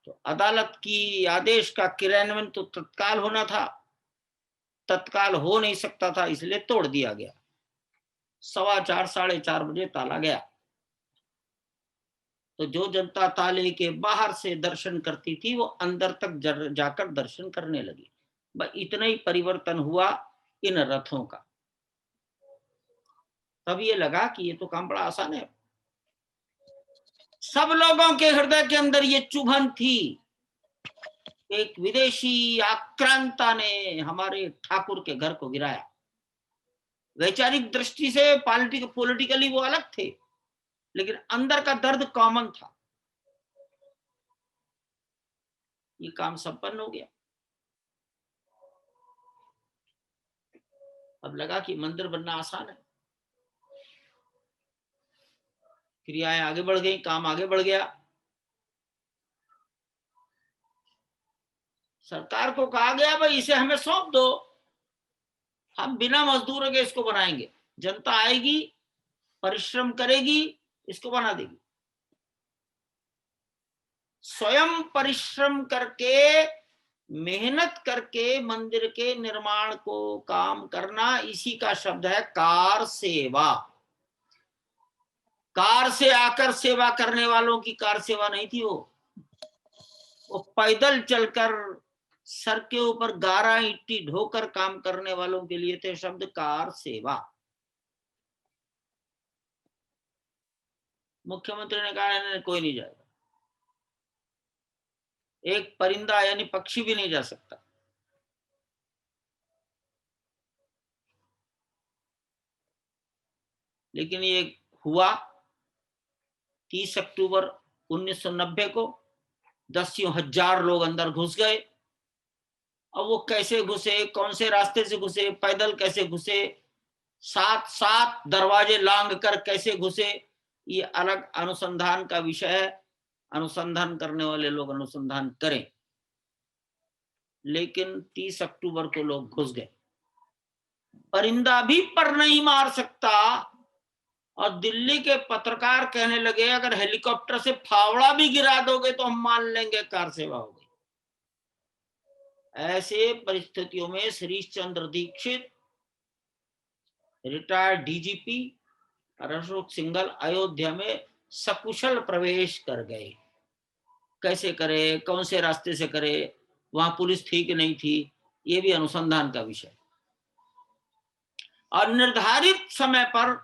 Speaker 2: तो अदालत की आदेश का क्रियान्वयन तो तत्काल होना था, तत्काल हो नहीं सकता था, इसलिए तोड़ दिया गया। 4:15 साढ़े 4 बजे ताला गया। तो जो जनता ताले के बाहर से दर्शन करती थी वो अंदर तक जाकर दर्शन करने लगी। बस इतना ही परिवर्तन हुआ इन रथों का। तब ये लगा कि ये तो काम बड़ा आसान है। सब लोगों के हृदय के अंदर ये चुभन थी, एक विदेशी आक्रांता ने हमारे ठाकुर के घर को गिराया। वैचारिक दृष्टि से पॉलिटिकली वो अलग थे, लेकिन अंदर का दर्द कॉमन था। ये काम संपन्न हो गया। अब लगा कि मंदिर बनना आसान है। क्रियाएं आगे बढ़ गई, काम आगे बढ़ गया। सरकार को कहा गया भाई इसे हमें सौंप दो, हम बिना मजदूरों के इसको बनाएंगे, जनता आएगी, परिश्रम करेगी, इसको बना देगी। स्वयं परिश्रम करके, मेहनत करके मंदिर के निर्माण को काम करना, इसी का शब्द है कार सेवा। कार से आकर सेवा करने वालों की कार सेवा नहीं थी वो पैदल चलकर सर के ऊपर गारा ईंटी ढोकर काम करने वालों के लिए थे शब्द कार सेवा। मुख्यमंत्री ने कहा कोई नहीं जाएगा, एक परिंदा यानी पक्षी भी नहीं जा सकता। लेकिन ये हुआ 30 अक्टूबर 1990 को। 10,000 लोग अंदर घुस गए। अब वो कैसे घुसे, कौन से रास्ते से घुसे, पैदल कैसे घुसे, 7 दरवाजे लांग कर कैसे घुसे, ये अलग अनुसंधान का विषय है। अनुसंधान करने वाले लोग अनुसंधान करें। लेकिन 30 अक्टूबर को लोग घुस गए। परिंदा भी पर नहीं मार सकता। और दिल्ली के पत्रकार कहने लगे अगर हेलीकॉप्टर से फावड़ा भी गिरा दोगे तो हम मान लेंगे कार सेवा हो गई। ऐसे परिस्थितियों में श्रीश चंद्र दीक्षित, रिटायर्ड डीजीपी और अशोक सिंघल अयोध्या में सकुशल प्रवेश कर गए। कैसे करे, कौन से रास्ते से करे, वहां पुलिस थी कि नहीं थी, ये भी अनुसंधान का विषय। और निर्धारित समय पर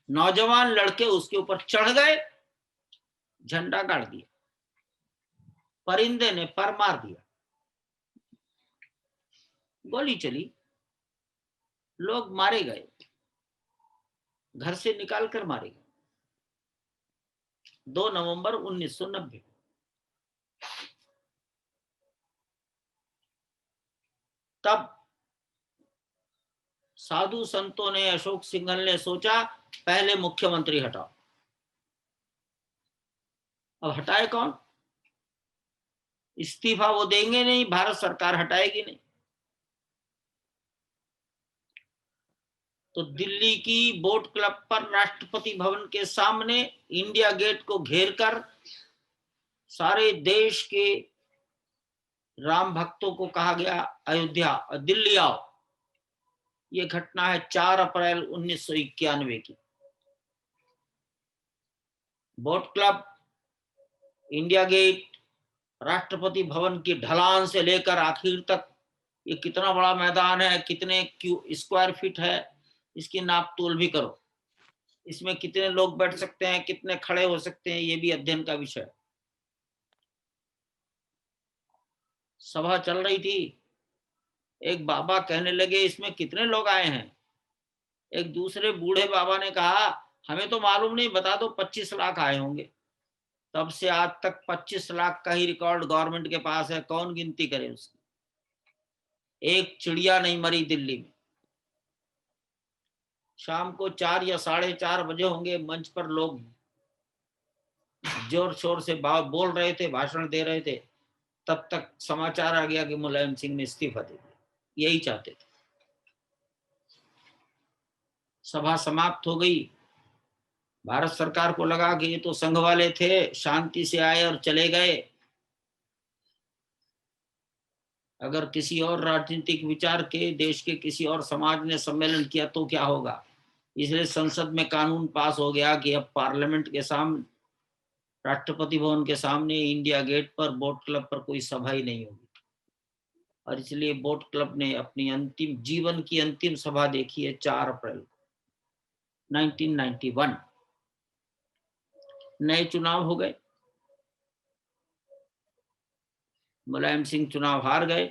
Speaker 2: नौजवान लड़के उसके ऊपर चढ़ गए, झंडा गाड़ दिया, परिंदे ने पर मार दिया, गोली चली, लोग मारे गए, घर से निकाल कर मारे गए। 2 नवंबर 1990। तब साधु संतों ने, अशोक सिंघल ने सोचा पहले मुख्यमंत्री हटाओ। अब हटाए कौन? इस्तीफा वो देंगे नहीं, भारत सरकार हटाएगी नहीं। तो दिल्ली की बोट क्लब पर राष्ट्रपति भवन के सामने इंडिया गेट को घेरकर सारे देश के राम भक्तों को कहा गया अयोध्या और दिल्ली आओ। ये घटना है 4 अप्रैल 1991 की। Boat club, India gate, Rashtrapati Bhavan की ढलान से लेकर आखिर तक ये कितना बड़ा मैदान है, कितने स्क्वायर फीट है, इसकी नाप तोल भी करो। इसमें कितने लोग बैठ सकते हैं, कितने खड़े हो सकते हैं, ये भी अध्ययन का विषय है। सभा चल रही थी। एक बाबा कहने लगे इसमें कितने लोग आए हैं। एक दूसरे बूढ़े बाबा ने कहा हमें तो मालूम नहीं, बता दो 25 लाख आए होंगे। तब से आज तक 25 लाख का ही रिकॉर्ड गवर्नमेंट के पास है, कौन गिनती करे उसकी। एक चिड़िया नहीं मरी दिल्ली में। शाम को 4 या 4:30 बजे होंगे, मंच पर लोग जोर शोर से बोल रहे थे, भाषण दे रहे थे। तब तक समाचार आ गया कि मुलायम सिंह ने इस्तीफा दे दिया। यही चाहते थे। सभा समाप्त हो गई। भारत सरकार को लगा कि ये तो संघ वाले थे, शांति से आए और चले गए। अगर किसी और राजनीतिक विचार के देश के किसी और समाज ने सम्मेलन किया तो क्या होगा। इसलिए संसद में कानून पास हो गया कि अब पार्लियामेंट के सामने, राष्ट्रपति भवन के सामने, इंडिया गेट पर, बोट क्लब पर कोई सभा ही नहीं होगी। और इसलिए बोट क्लब ने अपनी अंतिम जीवन की अंतिम सभा देखी है 4 अप्रैल 1991। नए चुनाव हो गए। मुलायम सिंह चुनाव हार गए।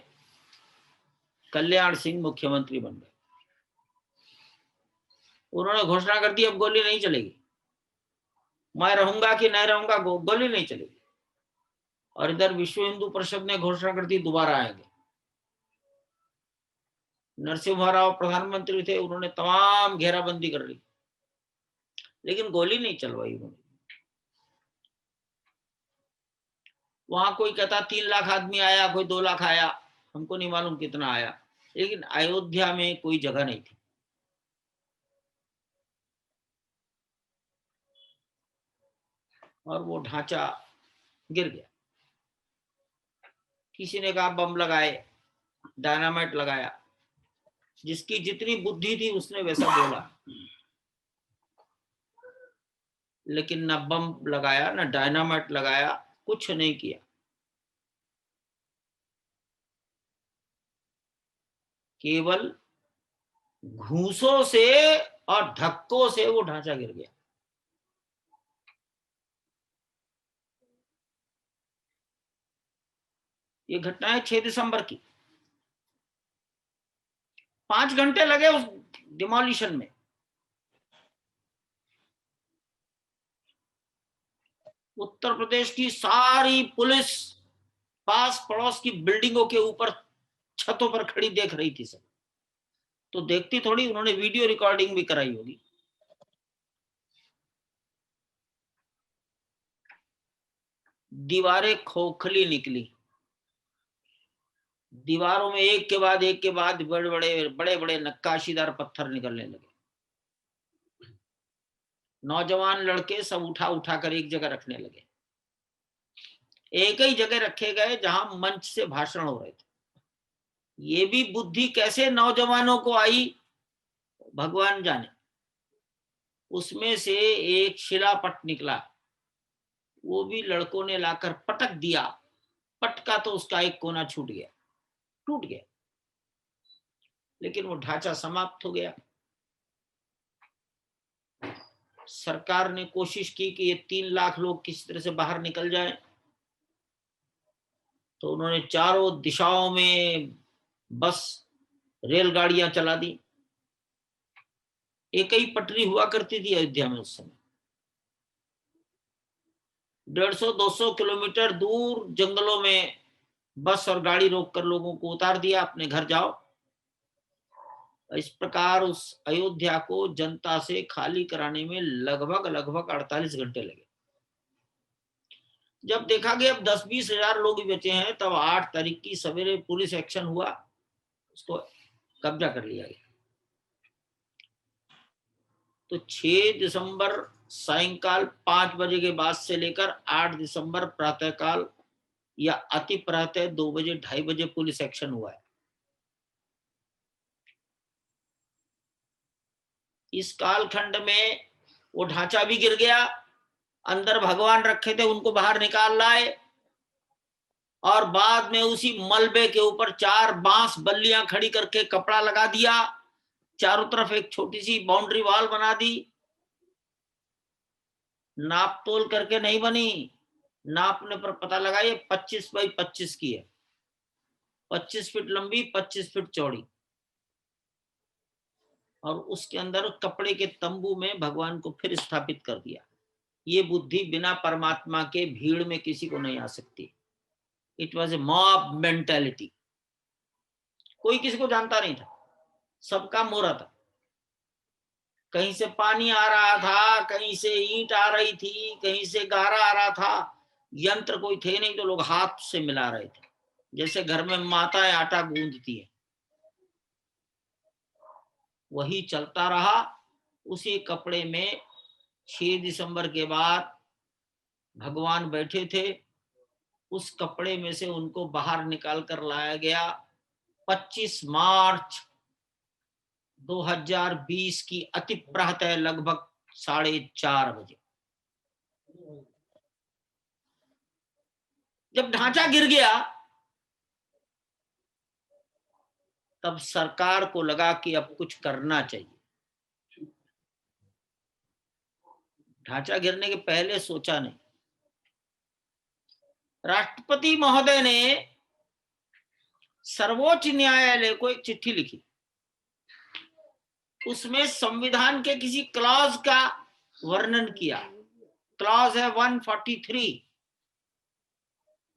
Speaker 2: कल्याण सिंह मुख्यमंत्री बन गए। उन्होंने घोषणा कर दी अब गोली नहीं चलेगी, मैं रहूंगा कि नहीं रहूंगा, गोली नहीं चलेगी। और इधर विश्व हिंदू परिषद ने घोषणा कर दी दोबारा आएंगे। नरसिम्हा राव प्रधानमंत्री थे, उन्होंने तमाम घेराबंदी कर ली, लेकिन गोली नहीं चलवाई उन्होंने। वहां कोई कहता 3 लाख आदमी आया, कोई 2 लाख आया, हमको नहीं मालूम कितना आया, लेकिन अयोध्या में कोई जगह नहीं थी। और वो ढांचा गिर गया। किसी ने कहा बम लगाए, डायनामाइट लगाया। जिसकी जितनी बुद्धि थी उसने वैसा बोला, लेकिन न बम लगाया, न डायनामाइट लगाया, कुछ नहीं किया। केवल घूसों से और धक्कों से वो ढांचा गिर गया। ये घटना है 6 दिसंबर की। 5 घंटे लगे उस डिमोलिशन में। उत्तर प्रदेश की सारी पुलिस पास पड़ोस की बिल्डिंगों के ऊपर छतों पर खड़ी देख रही थी सब। तो देखती थोड़ी, उन्होंने वीडियो रिकॉर्डिंग भी कराई होगी। दीवारें खोखली निकली, दीवारों में एक के बाद एक के बाद बड़े बड़े बड़े बड़े नक्काशीदार पत्थर निकलने लगे। नौजवान लड़के सब उठा उठा कर एक जगह रखने लगे। एक ही जगह रखे गए जहां मंच से भाषण हो रहे थे। ये भी बुद्धि कैसे नौजवानों को आई भगवान जाने। उसमें से एक शिलापट निकला, वो भी लड़कों ने लाकर पटक दिया। पटका तो उसका एक कोना छूट गया, टूट गया, लेकिन वो ढांचा समाप्त हो गया। सरकार ने कोशिश की कि ये 3 लाख लोग किसी तरह से बाहर निकल जाएं। तो उन्होंने चारों दिशाओं में बस रेलगाड़ियां चला दी। एक ही पटरी हुआ करती थी अयोध्या में उस समय। 150-200 किलोमीटर दूर जंगलों में बस और गाड़ी रोककर लोगों को उतार दिया, अपने घर जाओ। इस प्रकार उस अयोध्या को जनता से खाली कराने में लगभग 48 घंटे लगे। जब देखा गया अब 10-20 हजार लोग ही बचे हैं, तब 8 तारीख की सवेरे पुलिस एक्शन हुआ, उसको कब्जा कर लिया गया। तो 6 दिसंबर सायंकाल 5 बजे के बाद से लेकर 8 दिसंबर प्रातःकाल या अति प्रातः 2 बजे 2:30 बजे पुलिस एक्शन हुआ है। इस कालखंड में वो ढांचा भी गिर गया, अंदर भगवान रखे थे उनको बाहर निकाल लाए, और बाद में उसी मलबे के ऊपर 4 बांस बल्लियां खड़ी करके कपड़ा लगा दिया, चारों तरफ एक छोटी सी बाउंड्री वॉल बना दी। नाप तोल करके नहीं बनी, नापने पर पता लगा ये 25 बाई 25 की है, 25 फीट लंबी, 25 फीट चौड़ी। और उसके अंदर कपड़े के तंबू में भगवान को फिर स्थापित कर दिया। ये बुद्धि बिना परमात्मा के भीड़ में किसी को नहीं आ सकती। It was a mob mentality. कोई किसी को जानता नहीं था, सबका मोरा था। कहीं से पानी आ रहा था, कहीं से ईंट आ रही थी, कहीं से गारा आ रहा था। यंत्र कोई थे नहीं, तो लोग हाथ से मिला रहे थे, जैसे घर में माताएं आटा गूंदती है। वही चलता रहा। उसी कपड़े में 6 दिसंबर के बाद भगवान बैठे थे। उस कपड़े में से उनको बाहर निकाल कर लाया गया 25 मार्च 2020 की अति प्रातः लगभग 4:30 बजे। जब ढांचा गिर गया, तब सरकार को लगा कि अब कुछ करना चाहिए। ढांचा गिरने के पहले सोचा नहीं। राष्ट्रपति महोदय ने सर्वोच्च न्यायालय को एक चिट्ठी लिखी। उसमें संविधान के किसी क्लॉज का वर्णन किया। क्लॉज है 143,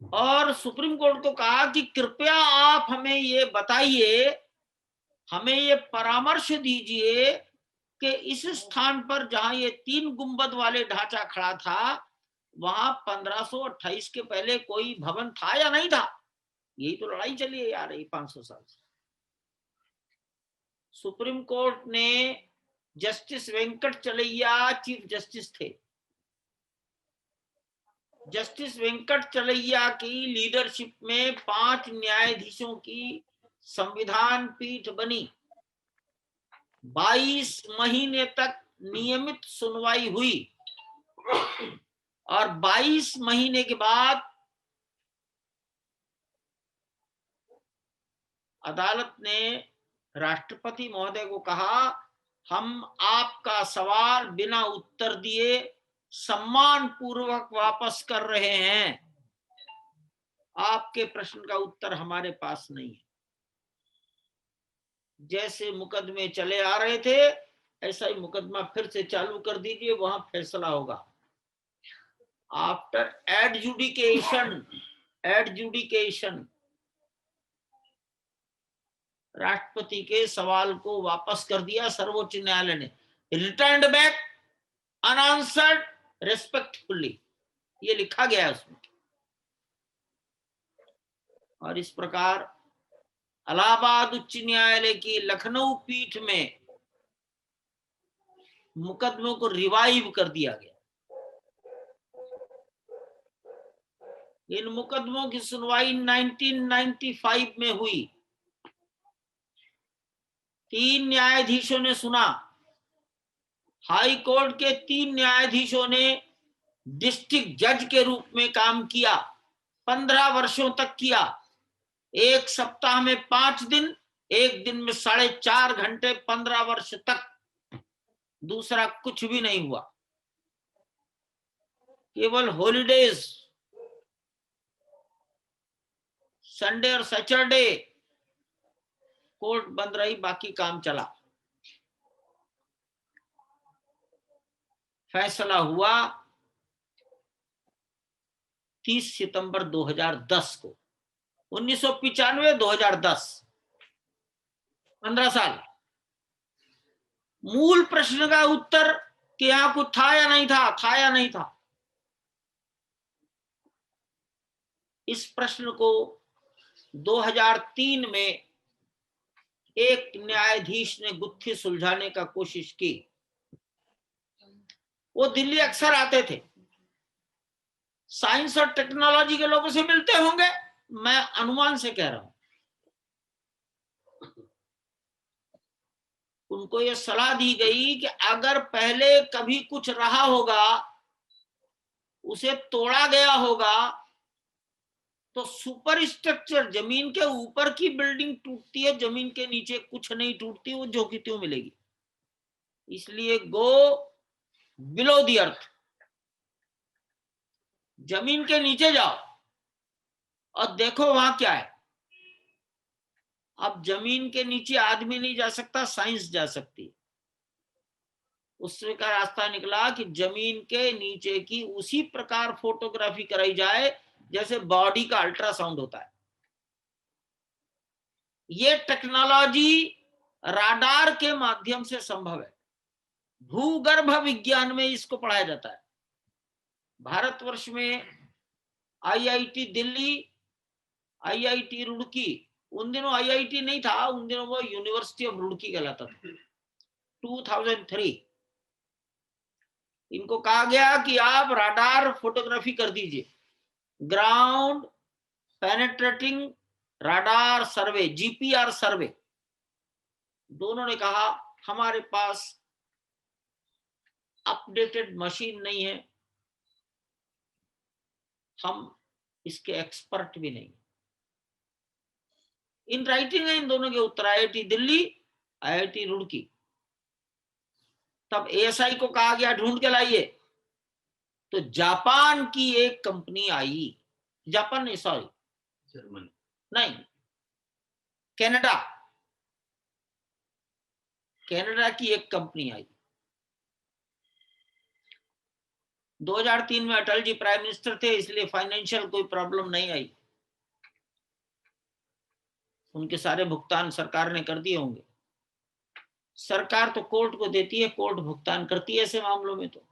Speaker 2: और सुप्रीम कोर्ट को कहा कि कृपया आप हमें ये बताइए, हमें ये परामर्श दीजिए कि इस स्थान पर जहां ये 3 गुंबद वाले ढांचा खड़ा था, वहां 1528 के पहले कोई भवन था या नहीं था। यही तो लड़ाई चली है यार, 500 साल से। सुप्रीम कोर्ट ने जस्टिस वेंकट चलैया चीफ जस्टिस थे। जस्टिस वेंकट चलैया की लीडरशिप में 5 न्यायाधीशों की संविधान पीठ बनी। 22 महीने तक नियमित सुनवाई हुई, और 22 महीने के बाद अदालत ने राष्ट्रपति महोदय को कहा, हम आपका सवाल बिना उत्तर दिए सम्मान पूर्वक वापस कर रहे हैं। आपके प्रश्न का उत्तर हमारे पास नहीं है। जैसे मुकदमे चले आ रहे थे, ऐसा ही मुकदमा फिर से चालू कर दीजिए, वहां फैसला होगा। आफ्टर एडजुडिकेशन राष्ट्रपति के सवाल को वापस कर दिया सर्वोच्च न्यायालय ने, रिटर्न्ड बैक अनआंसर्ड रेस्पेक्टफुली, ये लिखा गया है उसमें। और इस प्रकार इलाहाबाद उच्च न्यायालय की लखनऊ पीठ में मुकदमों को रिवाइव कर दिया गया। इन मुकदमों की सुनवाई 1995 में हुई। 3 न्यायाधीशों ने सुना। हाई कोर्ट के 3 न्यायाधीशों ने डिस्ट्रिक्ट जज के रूप में काम किया, 15 वर्षों तक किया। एक सप्ताह में 5 दिन, एक दिन में 4.5 घंटे, 15 वर्ष तक। दूसरा कुछ भी नहीं हुआ, केवल हॉलीडेज, संडे और सैटरडे कोर्ट बंद रही, बाकी काम चला। फैसला हुआ 30 सितंबर 2010 को। 1995 2010, 15 साल। मूल प्रश्न का उत्तर कि यहां कुछ था या नहीं था। इस प्रश्न को 2003 में एक न्यायाधीश ने गुत्थी सुलझाने का कोशिश की। वो दिल्ली अक्सर आते थे, साइंस और टेक्नोलॉजी के लोगों से मिलते होंगे, मैं अनुमान से कह रहा हूं। उनको ये सलाह दी गई कि अगर पहले कभी कुछ रहा होगा, उसे तोड़ा गया होगा, तो सुपर स्ट्रक्चर, जमीन के ऊपर की बिल्डिंग टूटती है, जमीन के नीचे कुछ नहीं टूटती, वो जो की त्यों मिलेगी। इसलिए गो बिलो द अर्थ, जमीन के नीचे जाओ और देखो वहां क्या है। अब जमीन के नीचे आदमी नहीं जा सकता, साइंस जा सकती है। उससे का रास्ता निकला कि जमीन के नीचे की उसी प्रकार फोटोग्राफी कराई जाए जैसे बॉडी का अल्ट्रासाउंड होता है। ये टेक्नोलॉजी राडार के माध्यम से संभव है। भूगर्भ विज्ञान में इसको पढ़ाया जाता है। भारतवर्ष में आईआईटी दिल्ली, आईआईटी रुड़की, उन दिनों आईआईटी नहीं था, उन दिनों वो यूनिवर्सिटी ऑफ रुड़की कहलाता था। 2003 इनको कहा गया कि आप राडार फोटोग्राफी कर दीजिए, ग्राउंड पेनेट्रेटिंग राडार सर्वे, जीपीआर सर्वे। दोनों ने कहा हमारे पास अपडेटेड मशीन नहीं है, हम इसके एक्सपर्ट भी नहीं। इन राइटिंग है इन दोनों के उत्तर, आईआईटी दिल्ली, आईआईटी रुड़की। तब एएसआई को कहा गया ढूंढ के लाइए, तो जापान की एक कंपनी आई, जापान नहीं, सॉरी जर्मनी नहीं, कनाडा की एक कंपनी आई। 2003 में अटल जी प्राइम मिनिस्टर थे, इसलिए फाइनेंशियल कोई प्रॉब्लम नहीं आई, उनके सारे भुगतान सरकार ने कर दिए होंगे। सरकार तो कोर्ट को देती है, कोर्ट भुगतान करती है ऐसे मामलों में। तो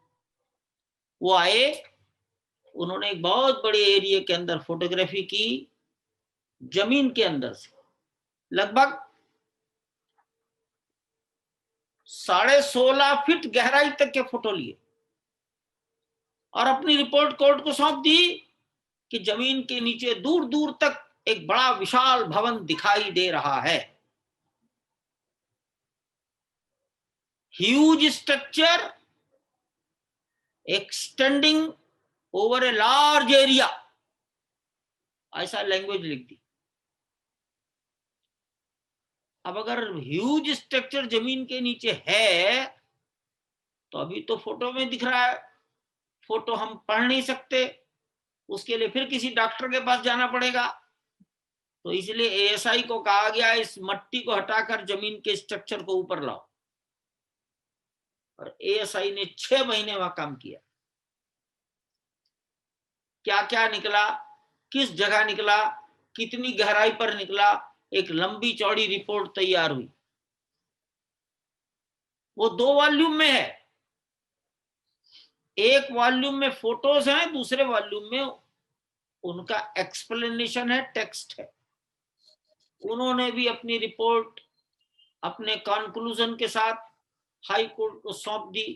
Speaker 2: वो आए, उन्होंने एक बहुत बड़े एरिया के अंदर फोटोग्राफी की, जमीन के अंदर से लगभग 16.5 फीट गहराई तक के फोटो लिए और अपनी रिपोर्ट कोर्ट को सौंप दी कि जमीन के नीचे दूर दूर तक एक बड़ा विशाल भवन दिखाई दे रहा है। Huge structure extending over a large area, ऐसा लैंग्वेज लिख दी। अब अगर ह्यूज स्ट्रक्चर जमीन के नीचे है तो अभी तो फोटो में दिख रहा है, फोटो हम पढ़ नहीं सकते, उसके लिए फिर किसी डॉक्टर के पास जाना पड़ेगा। तो इसलिए एएसआई को कहा गया इस मट्टी को हटाकर जमीन के स्ट्रक्चर को ऊपर लाओ, और एएसआई ने 6 महीने वहां काम किया। क्या क्या निकला, किस जगह निकला, कितनी गहराई पर निकला, एक लंबी चौड़ी रिपोर्ट तैयार हुई। वो 2 वॉल्यूम में है। एक वॉल्यूम में फोटोज हैं, दूसरे वॉल्यूम में उनका एक्सप्लेनेशन है, टेक्स्ट है। उन्होंने भी अपनी रिपोर्ट अपने कंक्लूजन के साथ हाई कोर्ट को सौंप दी।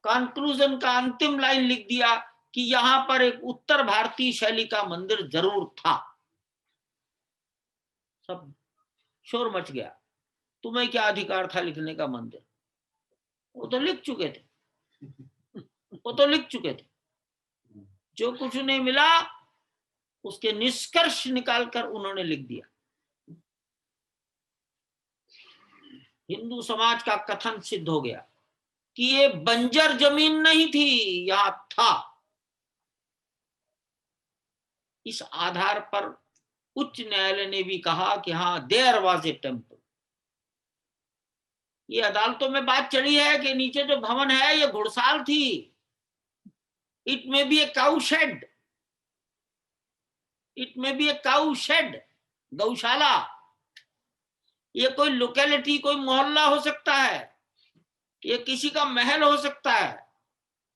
Speaker 2: कंक्लूजन का अंतिम लाइन लिख दिया कि यहां पर एक उत्तर भारतीय शैली का मंदिर जरूर था। सब शोर मच गया, तुम्हें क्या अधिकार था लिखने का मंदिर? वो तो लिख चुके थे, वो तो लिख चुके थे। जो कुछ उन्हें मिला उसके निष्कर्ष निकालकर उन्होंने लिख दिया। हिंदू समाज का कथन सिद्ध हो गया कि ये बंजर जमीन नहीं थी, यहां था। इस आधार पर उच्च न्यायालय ने भी कहा कि हाँ, देयर वाज ए टेम्पल। ये अदालतों में बात चली है कि नीचे जो भवन है ये घुड़साल थी, it may be a cow shade, it may be a cow shade, गौशाला। ये कोई लोकेलिटी, कोई मोहल्ला हो सकता है, ये किसी का महल हो सकता है।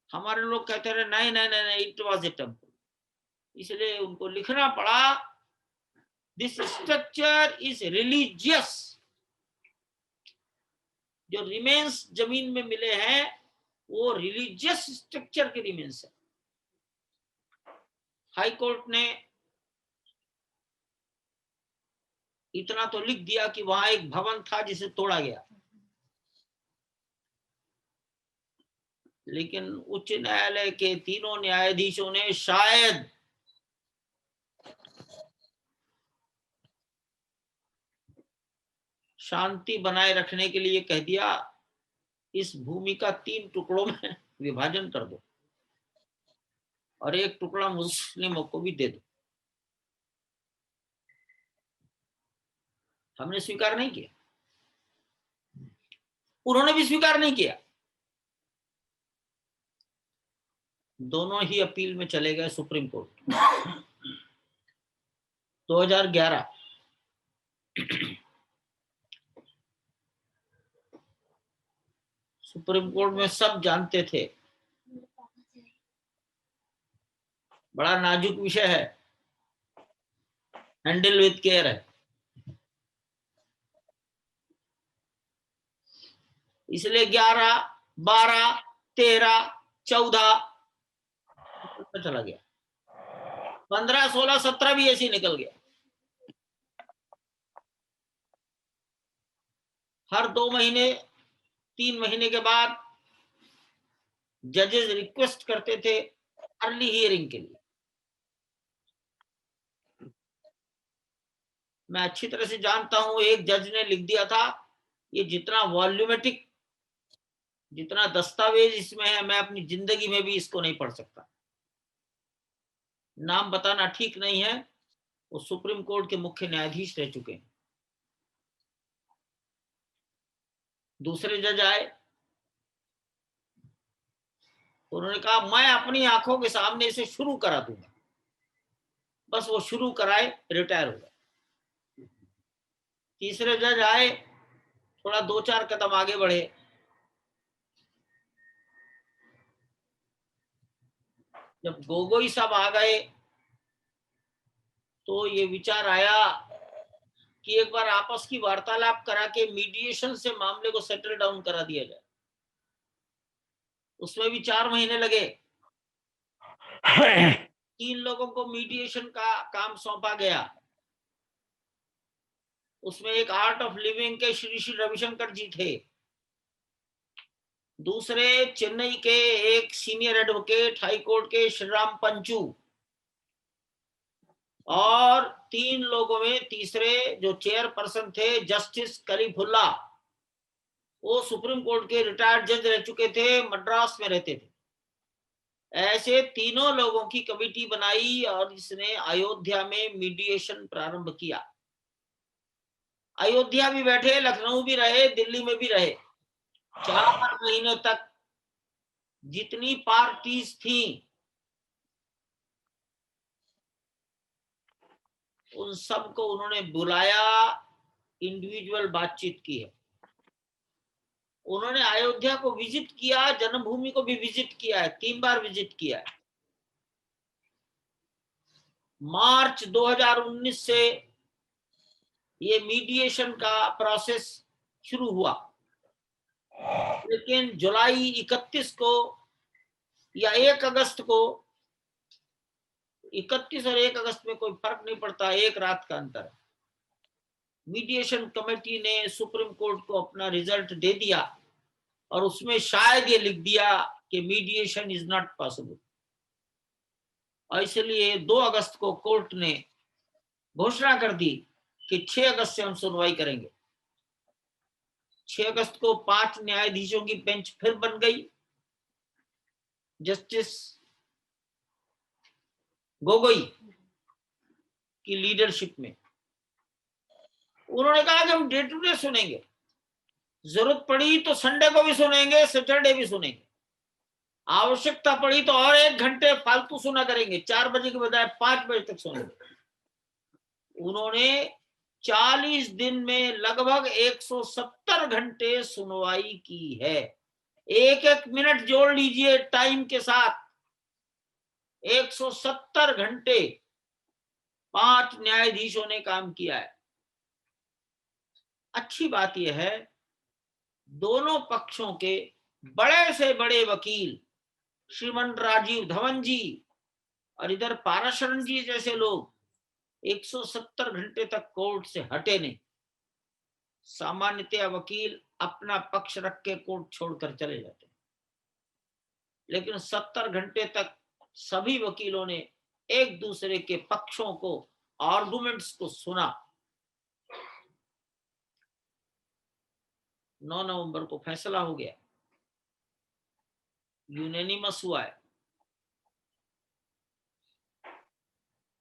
Speaker 2: हमारे लोग कहते रहे नहीं नहीं नहीं नहीं, इट वाज ए टेम्पल। इसलिए उनको लिखना पड़ा दिस स्ट्रक्चर इज रिलीजियस। जो रिमेन्स जमीन में मिले हैं वो रिलीजियस स्ट्रक्चर के रिमेन्स है। हाई कोर्ट ने इतना तो लिख दिया कि वहां एक भवन था जिसे तोड़ा गया, लेकिन उच्च न्यायालय के तीनों न्यायाधीशों ने शायद शांति बनाए रखने के लिए कह दिया इस भूमि का 3 टुकड़ों में विभाजन कर दो और एक टुकड़ा मुस्लिमों को भी दे दो। हमने स्वीकार नहीं किया, उन्होंने भी स्वीकार नहीं किया। दोनों ही अपील में चले गए सुप्रीम कोर्ट। 2011 सुप्रीम कोर्ट में सब जानते थे बड़ा नाजुक विषय है, हैंडल विद केयर है। इसलिए 11, 12, 13, 14 चला गया, 15, 16, 17 भी ऐसे ही निकल गया। हर 2 महीने 3 महीने के बाद जजेस रिक्वेस्ट करते थे अर्ली हियरिंग के लिए। मैं अच्छी तरह से जानता हूं, एक जज ने लिख दिया था ये जितना वॉल्यूमेटिक, जितना दस्तावेज इसमें है, मैं अपनी जिंदगी में भी इसको नहीं पढ़ सकता। नाम बताना ठीक नहीं है, वो सुप्रीम कोर्ट के मुख्य न्यायाधीश रह चुके हैं। दूसरे जज आए, उन्होंने कहा मैं अपनी आंखों के सामने इसे शुरू करा दूंगा। बस वो शुरू कराए, रिटायर हो गए। तीसरे जज आए, थोड़ा 2-4 कदम आगे बढ़े, जब गोगोई साहब आ गए तो ये विचार आया कि एक बार आपस की वार्तालाप करा के मीडिएशन से मामले को सेटल डाउन करा दिया जाए। उसमें भी 4 महीने लगे। 3 लोगों को मीडिएशन का काम सौंपा गया। उसमें एक आर्ट ऑफ लिविंग के श्री श्री रविशंकर जी थे, दूसरे चेन्नई के एक सीनियर एडवोकेट हाई कोर्ट के श्रीराम पंचू, और 3 लोगों में तीसरे जो चेयरपर्सन थे जस्टिस कलीफुल्ला, वो सुप्रीम कोर्ट के रिटायर्ड जज रह चुके थे, मद्रास में रहते थे। ऐसे तीनों लोगों की कमेटी बनाई और इसने अयोध्या में मीडिएशन प्रारंभ किया। अयोध्या भी बैठे, लखनऊ भी रहे, दिल्ली में भी रहे। 4 महीने तक जितनी पार्टीज थी उन सबको उन्होंने बुलाया, इंडिविजुअल बातचीत की है। उन्होंने अयोध्या को विजिट किया, जन्मभूमि को भी विजिट किया है, 3 बार विजिट किया है। मार्च 2019 से ये मीडिएशन का प्रोसेस शुरू हुआ, लेकिन जुलाई 31 को या 1 अगस्त को, 31 और 1 अगस्त में कोई फर्क नहीं पड़ता, एक रात का अंतर है, मीडिएशन कमेटी ने सुप्रीम कोर्ट को अपना रिजल्ट दे दिया और उसमें शायद ये लिख दिया कि मीडिएशन इज नॉट पॉसिबल। और इसलिए 2 अगस्त को कोर्ट ने घोषणा कर दी कि 6 अगस्त से हम सुनवाई करेंगे। 6 अगस्त को 5 न्यायाधीशों की बेंच फिर बन गई, जस्टिस गोगोई की लीडरशिप में। उन्होंने कहा कि हम डे टू डे सुनेंगे, जरूरत पड़ी तो संडे को भी सुनेंगे, सैटरडे भी सुनेंगे, आवश्यकता पड़ी तो और 1 घंटे फालतू सुना करेंगे, 4 बजे के बजाय 5 बजे तक सुनेंगे। उन्होंने 40 दिन में लगभग 170 घंटे सुनवाई की है। एक एक मिनट जोड़ लीजिए टाइम के साथ, 170 घंटे 5 न्यायाधीशों ने काम किया है। अच्छी बात यह है, दोनों पक्षों के बड़े से बड़े वकील, श्रीमान राजीव धवन जी और इधर पाराशरण जी जैसे लोग 170 घंटे तक कोर्ट से हटे नहीं। सामान्यतया वकील अपना पक्ष रख के कोर्ट छोड़कर चले जाते हैं, लेकिन 70 घंटे तक सभी वकीलों ने एक दूसरे के पक्षों को, आर्गुमेंट्स को सुना। 9 नवंबर को फैसला हो गया, यूनानिमस हुआ है।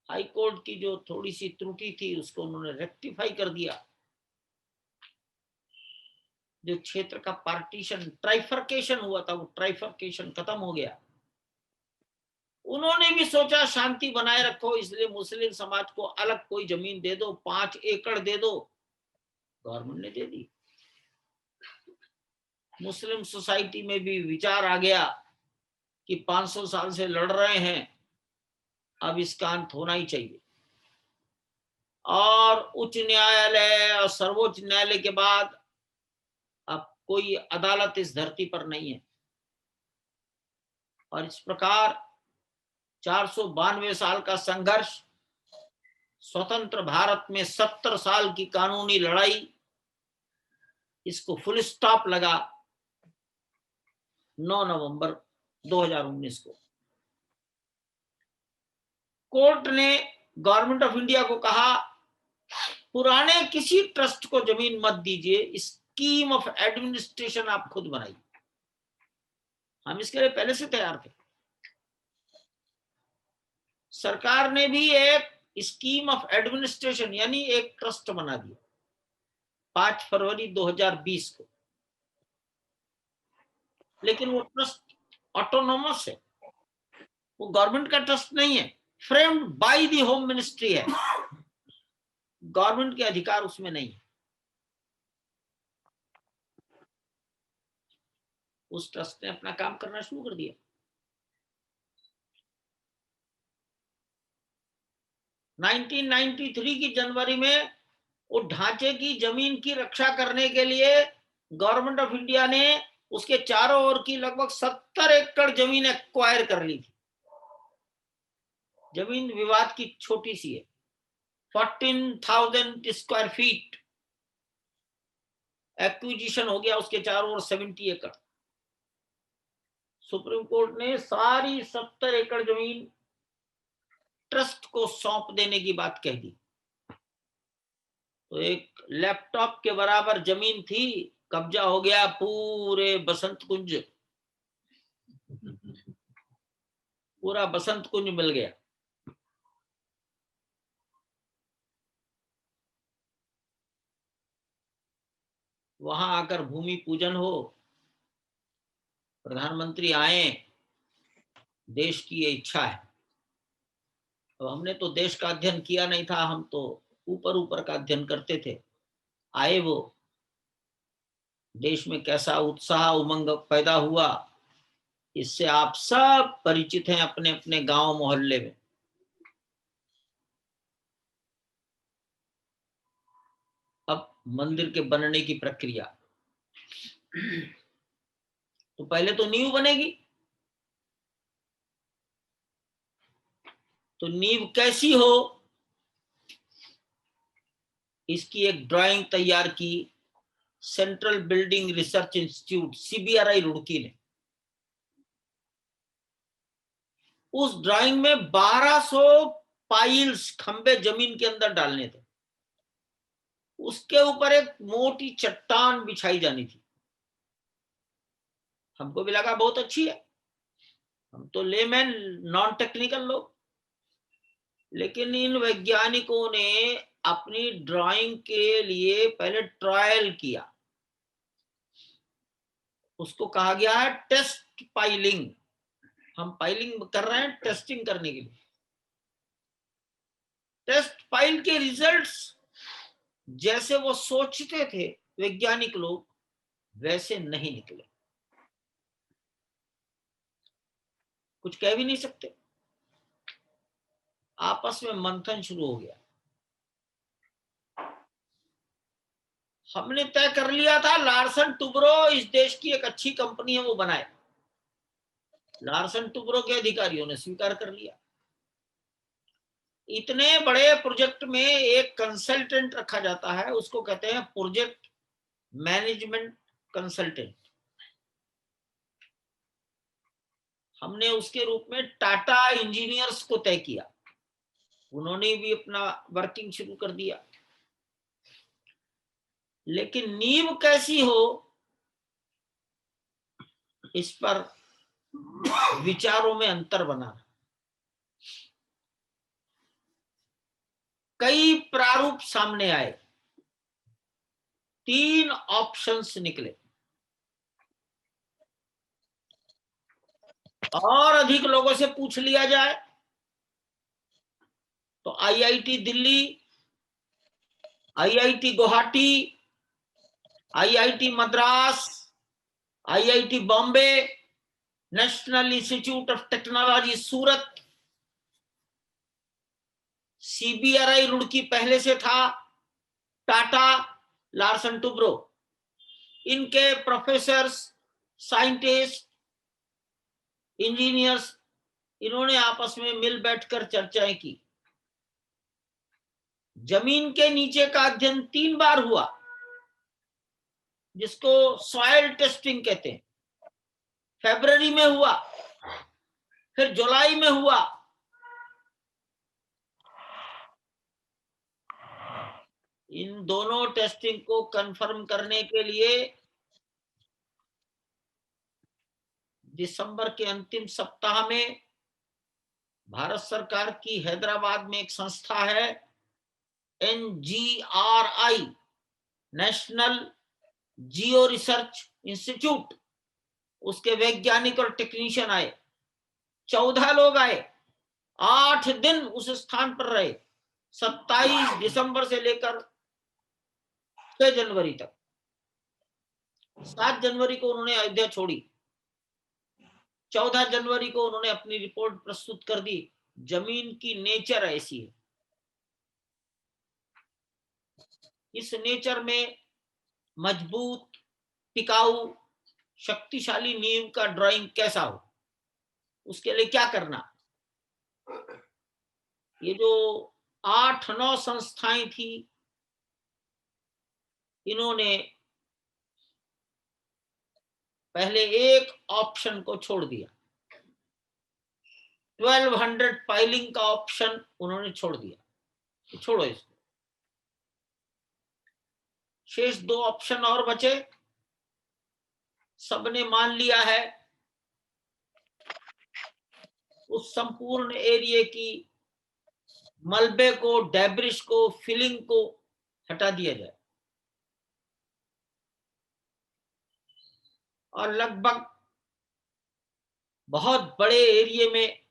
Speaker 2: हाई कोर्ट की जो थोड़ी सी त्रुटि थी उसको उन्होंने रेक्टिफाई कर दिया। जो क्षेत्र का पार्टीशन, ट्राइफर्केशन हुआ था, वो ट्राइफर्केशन खत्म हो गया। उन्होंने भी सोचा शांति बनाए रखो, इसलिए मुस्लिम समाज को अलग कोई जमीन दे दो, 5 एकड़ दे दो। गवर्नमेंट ने दे दी। मुस्लिम सोसाइटी में भी विचार आ गया कि 500 साल से लड़ रहे हैं, अब इसका अंत होना ही चाहिए। और उच्च न्यायालय और सर्वोच्च न्यायालय के बाद अब कोई अदालत इस धरती पर नहीं है। और इस प्रकार 492 साल का संघर्ष, स्वतंत्र भारत में 70 साल की कानूनी लड़ाई, इसको फुल स्टॉप लगा 9 नवंबर 2019 को। कोर्ट ने गवर्नमेंट ऑफ इंडिया को कहा, पुराने किसी ट्रस्ट को जमीन मत दीजिए, स्कीम ऑफ एडमिनिस्ट्रेशन आप खुद बनाइए। हम इसके लिए पहले से तैयार थे। सरकार ने भी एक स्कीम ऑफ एडमिनिस्ट्रेशन यानी एक ट्रस्ट बना दिया 5 फरवरी 2020 को। लेकिन वो ट्रस्ट ऑटोनोमस है, वो गवर्नमेंट का ट्रस्ट नहीं है, framed by the home ministry है, गवर्नमेंट के अधिकार उसमें नहीं है। उस ट्रस्ट ने अपना काम करना शुरू कर दिया। 1993 की जनवरी में वो ढांचे की जमीन की रक्षा करने के लिए गवर्नमेंट ऑफ इंडिया ने उसके चारों ओर की लगभग 70 एकड़ जमीन एक्वायर कर ली थी। जमीन विवाद की छोटी सी है, 14,000 स्क्वायर फीट एक्विजिशन हो गया, उसके चारों ओर 70 एकड़। सुप्रीम कोर्ट ने सारी 70 एकड़ जमीन ट्रस्ट को सौंप देने की बात कह दी। तो एक लैपटॉप के बराबर जमीन थी, कब्जा हो गया पूरे बसंत कुंज, पूरा बसंत कुंज मिल गया। वहां आकर भूमि पूजन हो, प्रधानमंत्री आए, देश की ये इच्छा है। अब हमने तो देश का अध्ययन किया नहीं था, हम तो ऊपर ऊपर का अध्ययन करते थे। आए वो, देश में कैसा उत्साह उमंग पैदा हुआ, इससे आप सब परिचित हैं अपने अपने गांव मोहल्ले में। अब मंदिर के बनने की प्रक्रिया, तो पहले तो नींव बनेगी। तो नींव कैसी हो, इसकी एक ड्राइंग तैयार की central building research institute CBRI Roorkee ने। उस ड्राइंग में 1200 पाइल्स, खंबे जमीन के अंदर डालने थे। उसके ऊपर एक मोटी चट्टान बिछाई जानी थी। हमको भी लगा बहुत अच्छी है, हम तो लेमैन, नॉन टेक्निकल लोग। लेकिन इन वैज्ञानिकों ने अपनी ड्राइंग के लिए पहले ट्रायल किया। उसको कहा गया है टेस्ट पाइलिंग। हम पाइलिंग कर रहे हैं टेस्टिंग करने के लिए। टेस्ट पाइल के रिजल्ट्स जैसे वो सोचते थे वैज्ञानिक लोग, वैसे नहीं निकले। कुछ कह भी नहीं सकते। आपस में मंथन शुरू हो गया। हमने तय कर लिया था लार्सन टुब्रो इस देश की एक अच्छी कंपनी है, वो बनाए। लार्सन टुब्रो के अधिकारियों ने स्वीकार कर लिया। इतने बड़े प्रोजेक्ट में एक कंसल्टेंट रखा जाता है, उसको कहते हैं प्रोजेक्ट मैनेजमेंट कंसल्टेंट। हमने उसके रूप में टाटा इंजीनियर्स को तय किया। उन्होंने भी अपना वर्किंग शुरू कर दिया। लेकिन नींव कैसी हो, इस पर विचारों में अंतर बना। कई प्रारूप सामने आए, 3 ऑप्शंस निकले। और अधिक लोगों से पूछ लिया जाए तो IIT Delhi, IIT Guwahati, IIT Madras, IIT Bombay, national institute of technology Surat, CBRI Roorkee पहले से था, टाटा, लार्सन टुब्रो, इनके प्रोफेसर्स, साइंटिस्ट, इंजीनियर्स, इन्होंने आपस में मिल बैठकर चर्चाएं की। जमीन के नीचे का अध्ययन 3 बार हुआ, जिसको सॉइल टेस्टिंग कहते हैं। फरवरी में हुआ, फिर जुलाई में हुआ। इन दोनों टेस्टिंग को कंफर्म करने के लिए दिसंबर के अंतिम सप्ताह में भारत सरकार की हैदराबाद में एक संस्था है NGRI, नेशनल जियो रिसर्च इंस्टीट्यूट, उसके वैज्ञानिक और टेक्नीशियन आए। 14 लोग आए, 8 दिन उस स्थान पर रहे, 27 दिसंबर से लेकर 6 जनवरी तक। 7 जनवरी को उन्होंने अयोध्या छोड़ी। 14 जनवरी को उन्होंने अपनी रिपोर्ट प्रस्तुत कर दी। जमीन की नेचर ऐसी है। इस नेचर में मजबूत, टिकाऊ, शक्तिशाली नींव का ड्राइंग कैसा हो, उसके लिए क्या करना। ये जो 8-9 संस्थाएं थी, इन्होंने पहले एक ऑप्शन को छोड़ दिया। 1200 पाइलिंग का ऑप्शन उन्होंने छोड़ दिया, छोड़ो इसको। शेष 2 ऑप्शन और बचे, सबने मान लिया है। उस संपूर्ण एरिया की मलबे को, डेब्रिस को, फिलिंग को हटा दिया जाए और लगभग बहुत बड़े एरिया में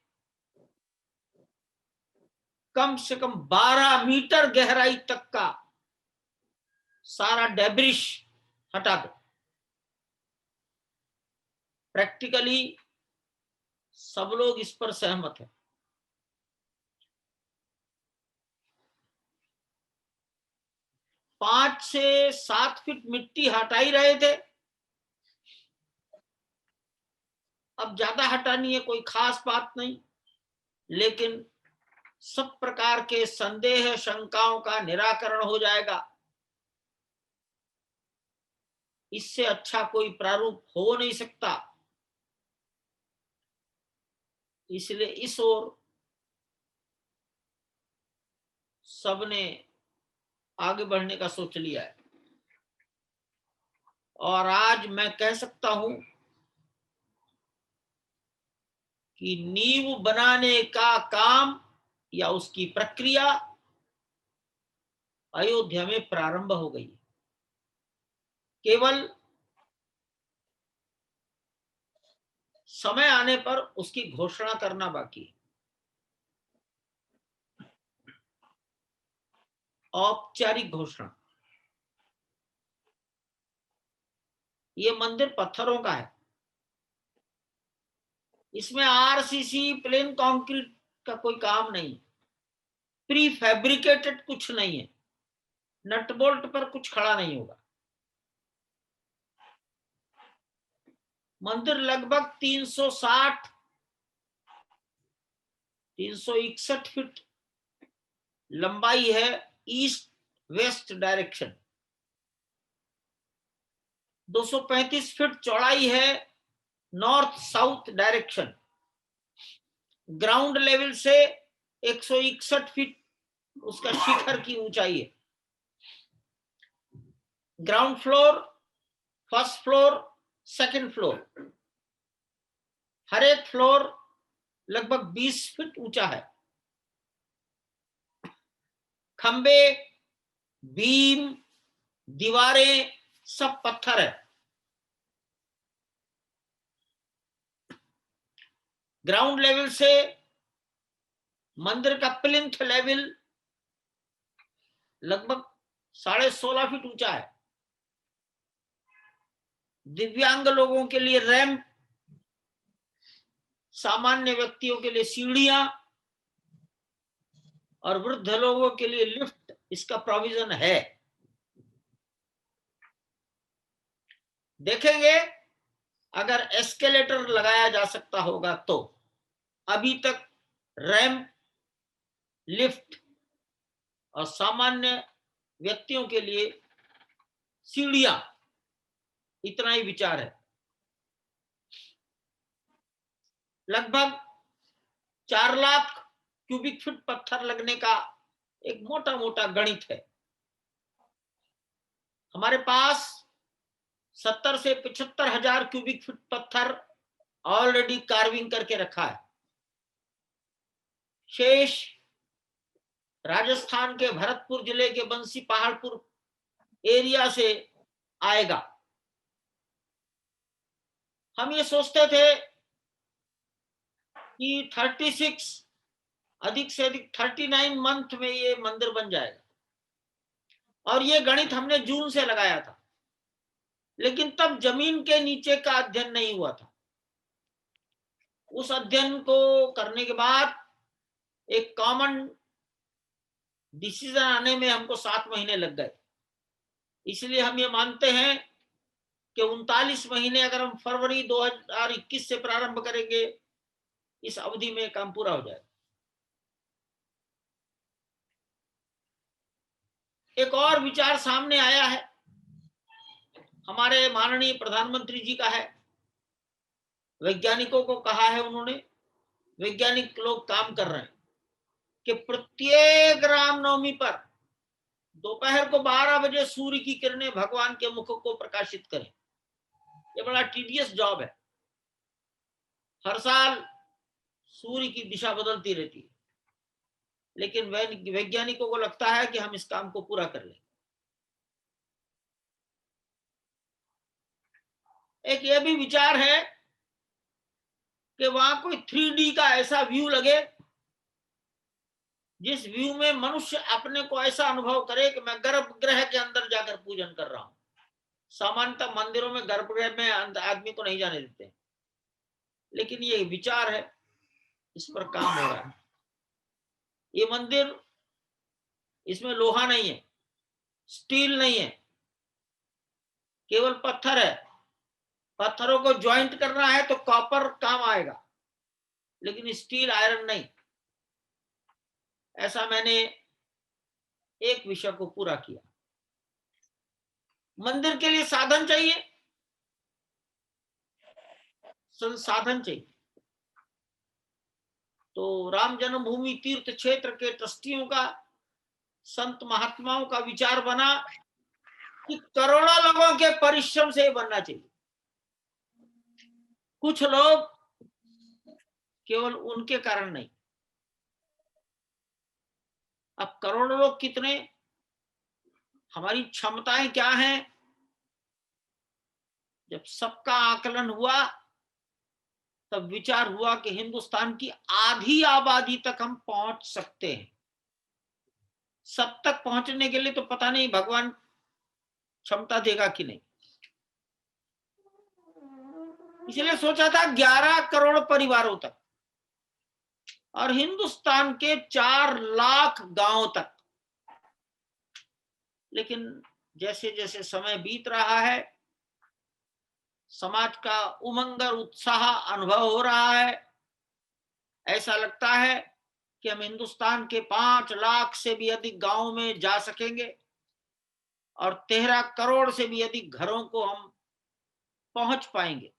Speaker 2: कम से कम 12 मीटर गहराई तक का सारा डेब्रिश हटा दो। प्रैक्टिकली सब लोग इस पर सहमत हैं। 5 से 7 फीट मिट्टी हटा ही रहे थे। अब ज्यादा हटानी है, कोई खास बात नहीं, लेकिन सब प्रकार के संदेह शंकाओं का निराकरण हो जाएगा। इससे अच्छा कोई प्रारूप हो नहीं सकता। इसलिए इस ओर सबने आगे बढ़ने का सोच लिया है। और आज मैं कह सकता हूं कि नींव बनाने का काम या उसकी प्रक्रिया अयोध्या में प्रारंभ हो गई। केवल समय आने पर उसकी घोषणा करना बाकी है। औपचारिक घोषणा। ये मंदिर पत्थरों का है, इसमें आरसीसी प्लेन कंक्रीट का कोई काम नहीं, प्री फैब्रिकेटेड कुछ नहीं है, नट बोल्ट पर कुछ खड़ा नहीं होगा। मंदिर लगभग 361 फीट लंबाई है, ईस्ट वेस्ट डायरेक्शन। 235 फीट चौड़ाई है, north south direction. Ground level से 161 फीट उसका शिखर की ऊंचाई है। Ground floor, first floor, second floor, हर एक फ्लोर लगभग 20 फीट ऊंचा है। खंबे, बीम, दीवारें सब पत्थर है। ग्राउंड लेवल से मंदिर का प्लिंथ लेवल लगभग 16.5 फीट ऊंचा है। दिव्यांग लोगों के लिए रैंप, सामान्य व्यक्तियों के लिए सीढ़ियां और वृद्ध लोगों के लिए लिफ्ट, इसका प्रोविजन है। देखेंगे अगर एस्केलेटर लगाया जा सकता होगा तो। अभी तक रैंप, लिफ्ट और सामान्य व्यक्तियों के लिए सीढ़ियां, इतना ही विचार है। लगभग 4 लाख क्यूबिक फीट पत्थर लगने का एक मोटा मोटा गणित है। हमारे पास 70 से 75 हजार क्यूबिक फीट पत्थर ऑलरेडी कार्विंग करके रखा है। शेष राजस्थान के भरतपुर जिले के बंसी पहाड़पुर एरिया से आएगा। हम ये सोचते थे कि 36 अधिक से अधिक 39 मंथ में ये मंदिर बन जाएगा, और ये गणित हमने जून से लगाया था, लेकिन तब जमीन के नीचे का अध्ययन नहीं हुआ था। उस अध्ययन को करने के बाद एक कॉमन डिसीजन आने में हमको 7 महीने लग गए। इसलिए हम ये मानते हैं कि 39 महीने अगर हम फरवरी 2021 से प्रारंभ करेंगे, इस अवधि में काम पूरा हो जाएगा। एक और विचार सामने आया है, हमारे माननीय प्रधानमंत्री जी का है। वैज्ञानिकों को कहा है उन्होंने, वैज्ञानिक लोग काम कर रहे हैं कि प्रत्येक रामनवमी पर दोपहर को 12 बजे सूर्य की किरणें भगवान के मुख को प्रकाशित करें। ये बड़ा टीडियस जॉब है। हर साल सूर्य की दिशा बदलती रहती है, लेकिन वैज्ञानिकों को लगता है कि हम इस काम को पूरा कर लें। एक यह भी विचार है कि वहां कोई 3D का ऐसा व्यू लगे जिस व्यू में मनुष्य अपने को ऐसा अनुभव करे कि मैं गर्भगृह के अंदर जाकर पूजन कर रहा हूं। सामान्यतः मंदिरों में गर्भगृह में आदमी को नहीं जाने देते, लेकिन ये विचार है, इस पर काम हो रहा है। ये मंदिर, इसमें लोहा नहीं है, स्टील नहीं है, केवल पत्थर है। पत्थरों को ज्वाइंट करना है तो कॉपर काम आएगा, लेकिन स्टील आयरन नहीं। ऐसा मैंने एक विषय को पूरा किया। मंदिर के लिए साधन चाहिए, संसाधन चाहिए। तो राम जन्मभूमि तीर्थ क्षेत्र के ट्रस्टियों का, संत महात्माओं का विचार बना कि करोड़ों लोगों के परिश्रम से बनना चाहिए। कुछ लोग केवल उनके कारण नहीं। अब करोड़ों लोग कितने, हमारी क्षमताएं क्या हैं, जब सबका आकलन हुआ तब विचार हुआ कि हिंदुस्तान की आधी आबादी तक हम पहुंच सकते हैं। सब तक पहुंचने के लिए तो पता नहीं भगवान क्षमता देगा कि नहीं, इसलिए सोचा था 11 करोड़ परिवारों तक और हिंदुस्तान के 4 लाख गांवों तक। लेकिन जैसे जैसे समय बीत रहा है, समाज का उमंग और उत्साह अनुभव हो रहा है। ऐसा लगता है कि हम हिंदुस्तान के 5 लाख से भी अधिक गांवों में जा सकेंगे और 13 करोड़ से भी अधिक घरों को हम पहुंच पाएंगे।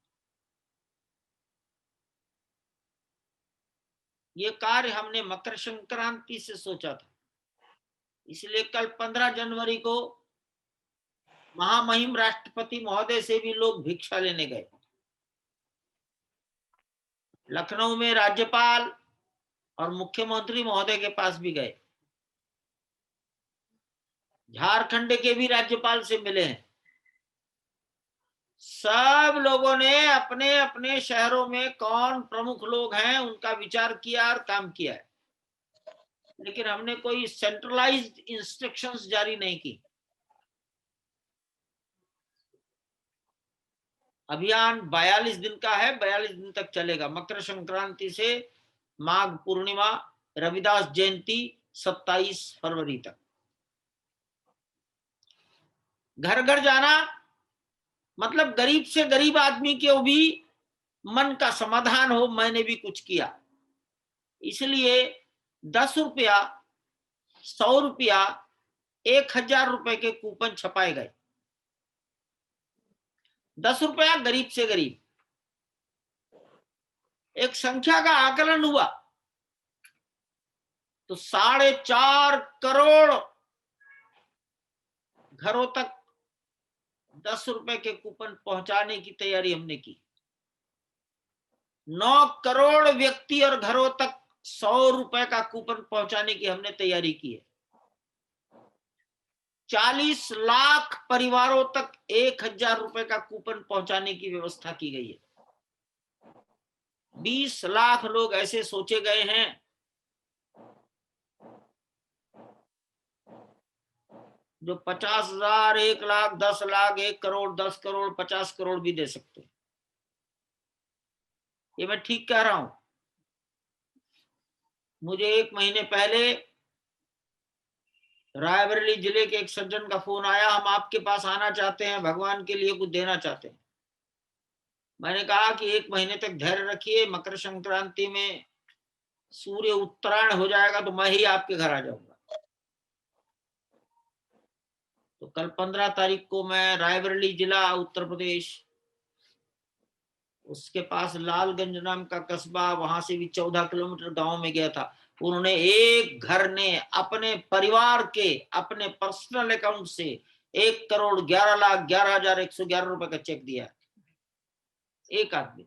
Speaker 2: ये कार्य हमने मकर संक्रांति से सोचा था, इसलिए कल 15 जनवरी को महामहिम राष्ट्रपति महोदय से भी लोग भिक्षा लेने गए। लखनऊ में राज्यपाल और मुख्यमंत्री महोदय के पास भी गए। झारखंड के भी राज्यपाल से मिले हैं। सब लोगों ने अपने अपने शहरों में कौन प्रमुख लोग हैं उनका विचार किया और काम किया है, लेकिन हमने कोई सेंट्रलाइज्ड इंस्ट्रक्शंस जारी नहीं की। अभियान 42 दिन का है, 42 दिन तक चलेगा। मकर संक्रांति से माघ पूर्णिमा, रविदास जयंती 27 फरवरी तक। घर घर जाना मतलब गरीब से गरीब आदमी के भी मन का समाधान हो। मैंने भी कुछ किया, इसलिए 10 रुपया, 100 रुपया, 1000 रुपए के कूपन छपाए गए। 10 रुपया गरीब से गरीब, एक संख्या का आकलन हुआ तो 4.5 करोड़ घरों तक 10 रुपए के कूपन पहुंचाने की तैयारी हमने की। 9 करोड़ व्यक्ति और घरों तक 100 रुपए का कूपन पहुंचाने की हमने तैयारी की है। 40 लाख परिवारों तक 1000 रुपए का कूपन पहुंचाने की व्यवस्था की गई है। 20 लाख लोग ऐसे सोचे गए हैं जो 50,000, 1 लाख, 10 लाख, 1 करोड़, 10 करोड़, 50 करोड़ भी दे सकते हैं। ये मैं ठीक कह रहा हूं। मुझे 1 महीने पहले रायबरेली जिले के एक सज्जन का फोन आया, हम आपके पास आना चाहते हैं, भगवान के लिए कुछ देना चाहते हैं। मैंने कहा कि 1 महीने तक धैर्य रखिए, मकर संक्रांति में सूर्य उत्तरायण हो जाएगा तो मैं ही आपके घर आ जाऊंगा। तो कल 15 तारीख को मैं रायबरेली जिला उत्तर प्रदेश, उसके पास लालगंज नाम का कस्बा, वहां से भी 14 किलोमीटर गांव में गया था। उन्होंने एक घर ने अपने परिवार के अपने पर्सनल अकाउंट से 1 करोड़ 11 लाख 11,111 रुपए का चेक दिया, एक आदमी।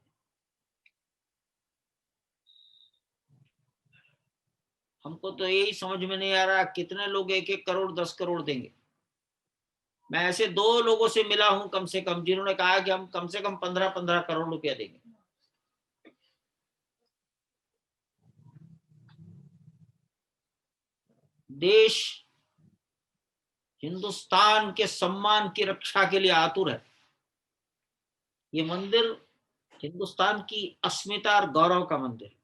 Speaker 2: हमको तो यही समझ में नहीं आ रहा कितने लोग 1-1 करोड़ 10 करोड़ देंगे। मैं ऐसे 2 लोगों से मिला हूं कम से कम, जिन्होंने कहा कि हम कम से कम 15-15 करोड़ रुपया देंगे। देश हिंदुस्तान के सम्मान की रक्षा के लिए आतुर है। ये मंदिर हिंदुस्तान की अस्मिता और गौरव का मंदिर है।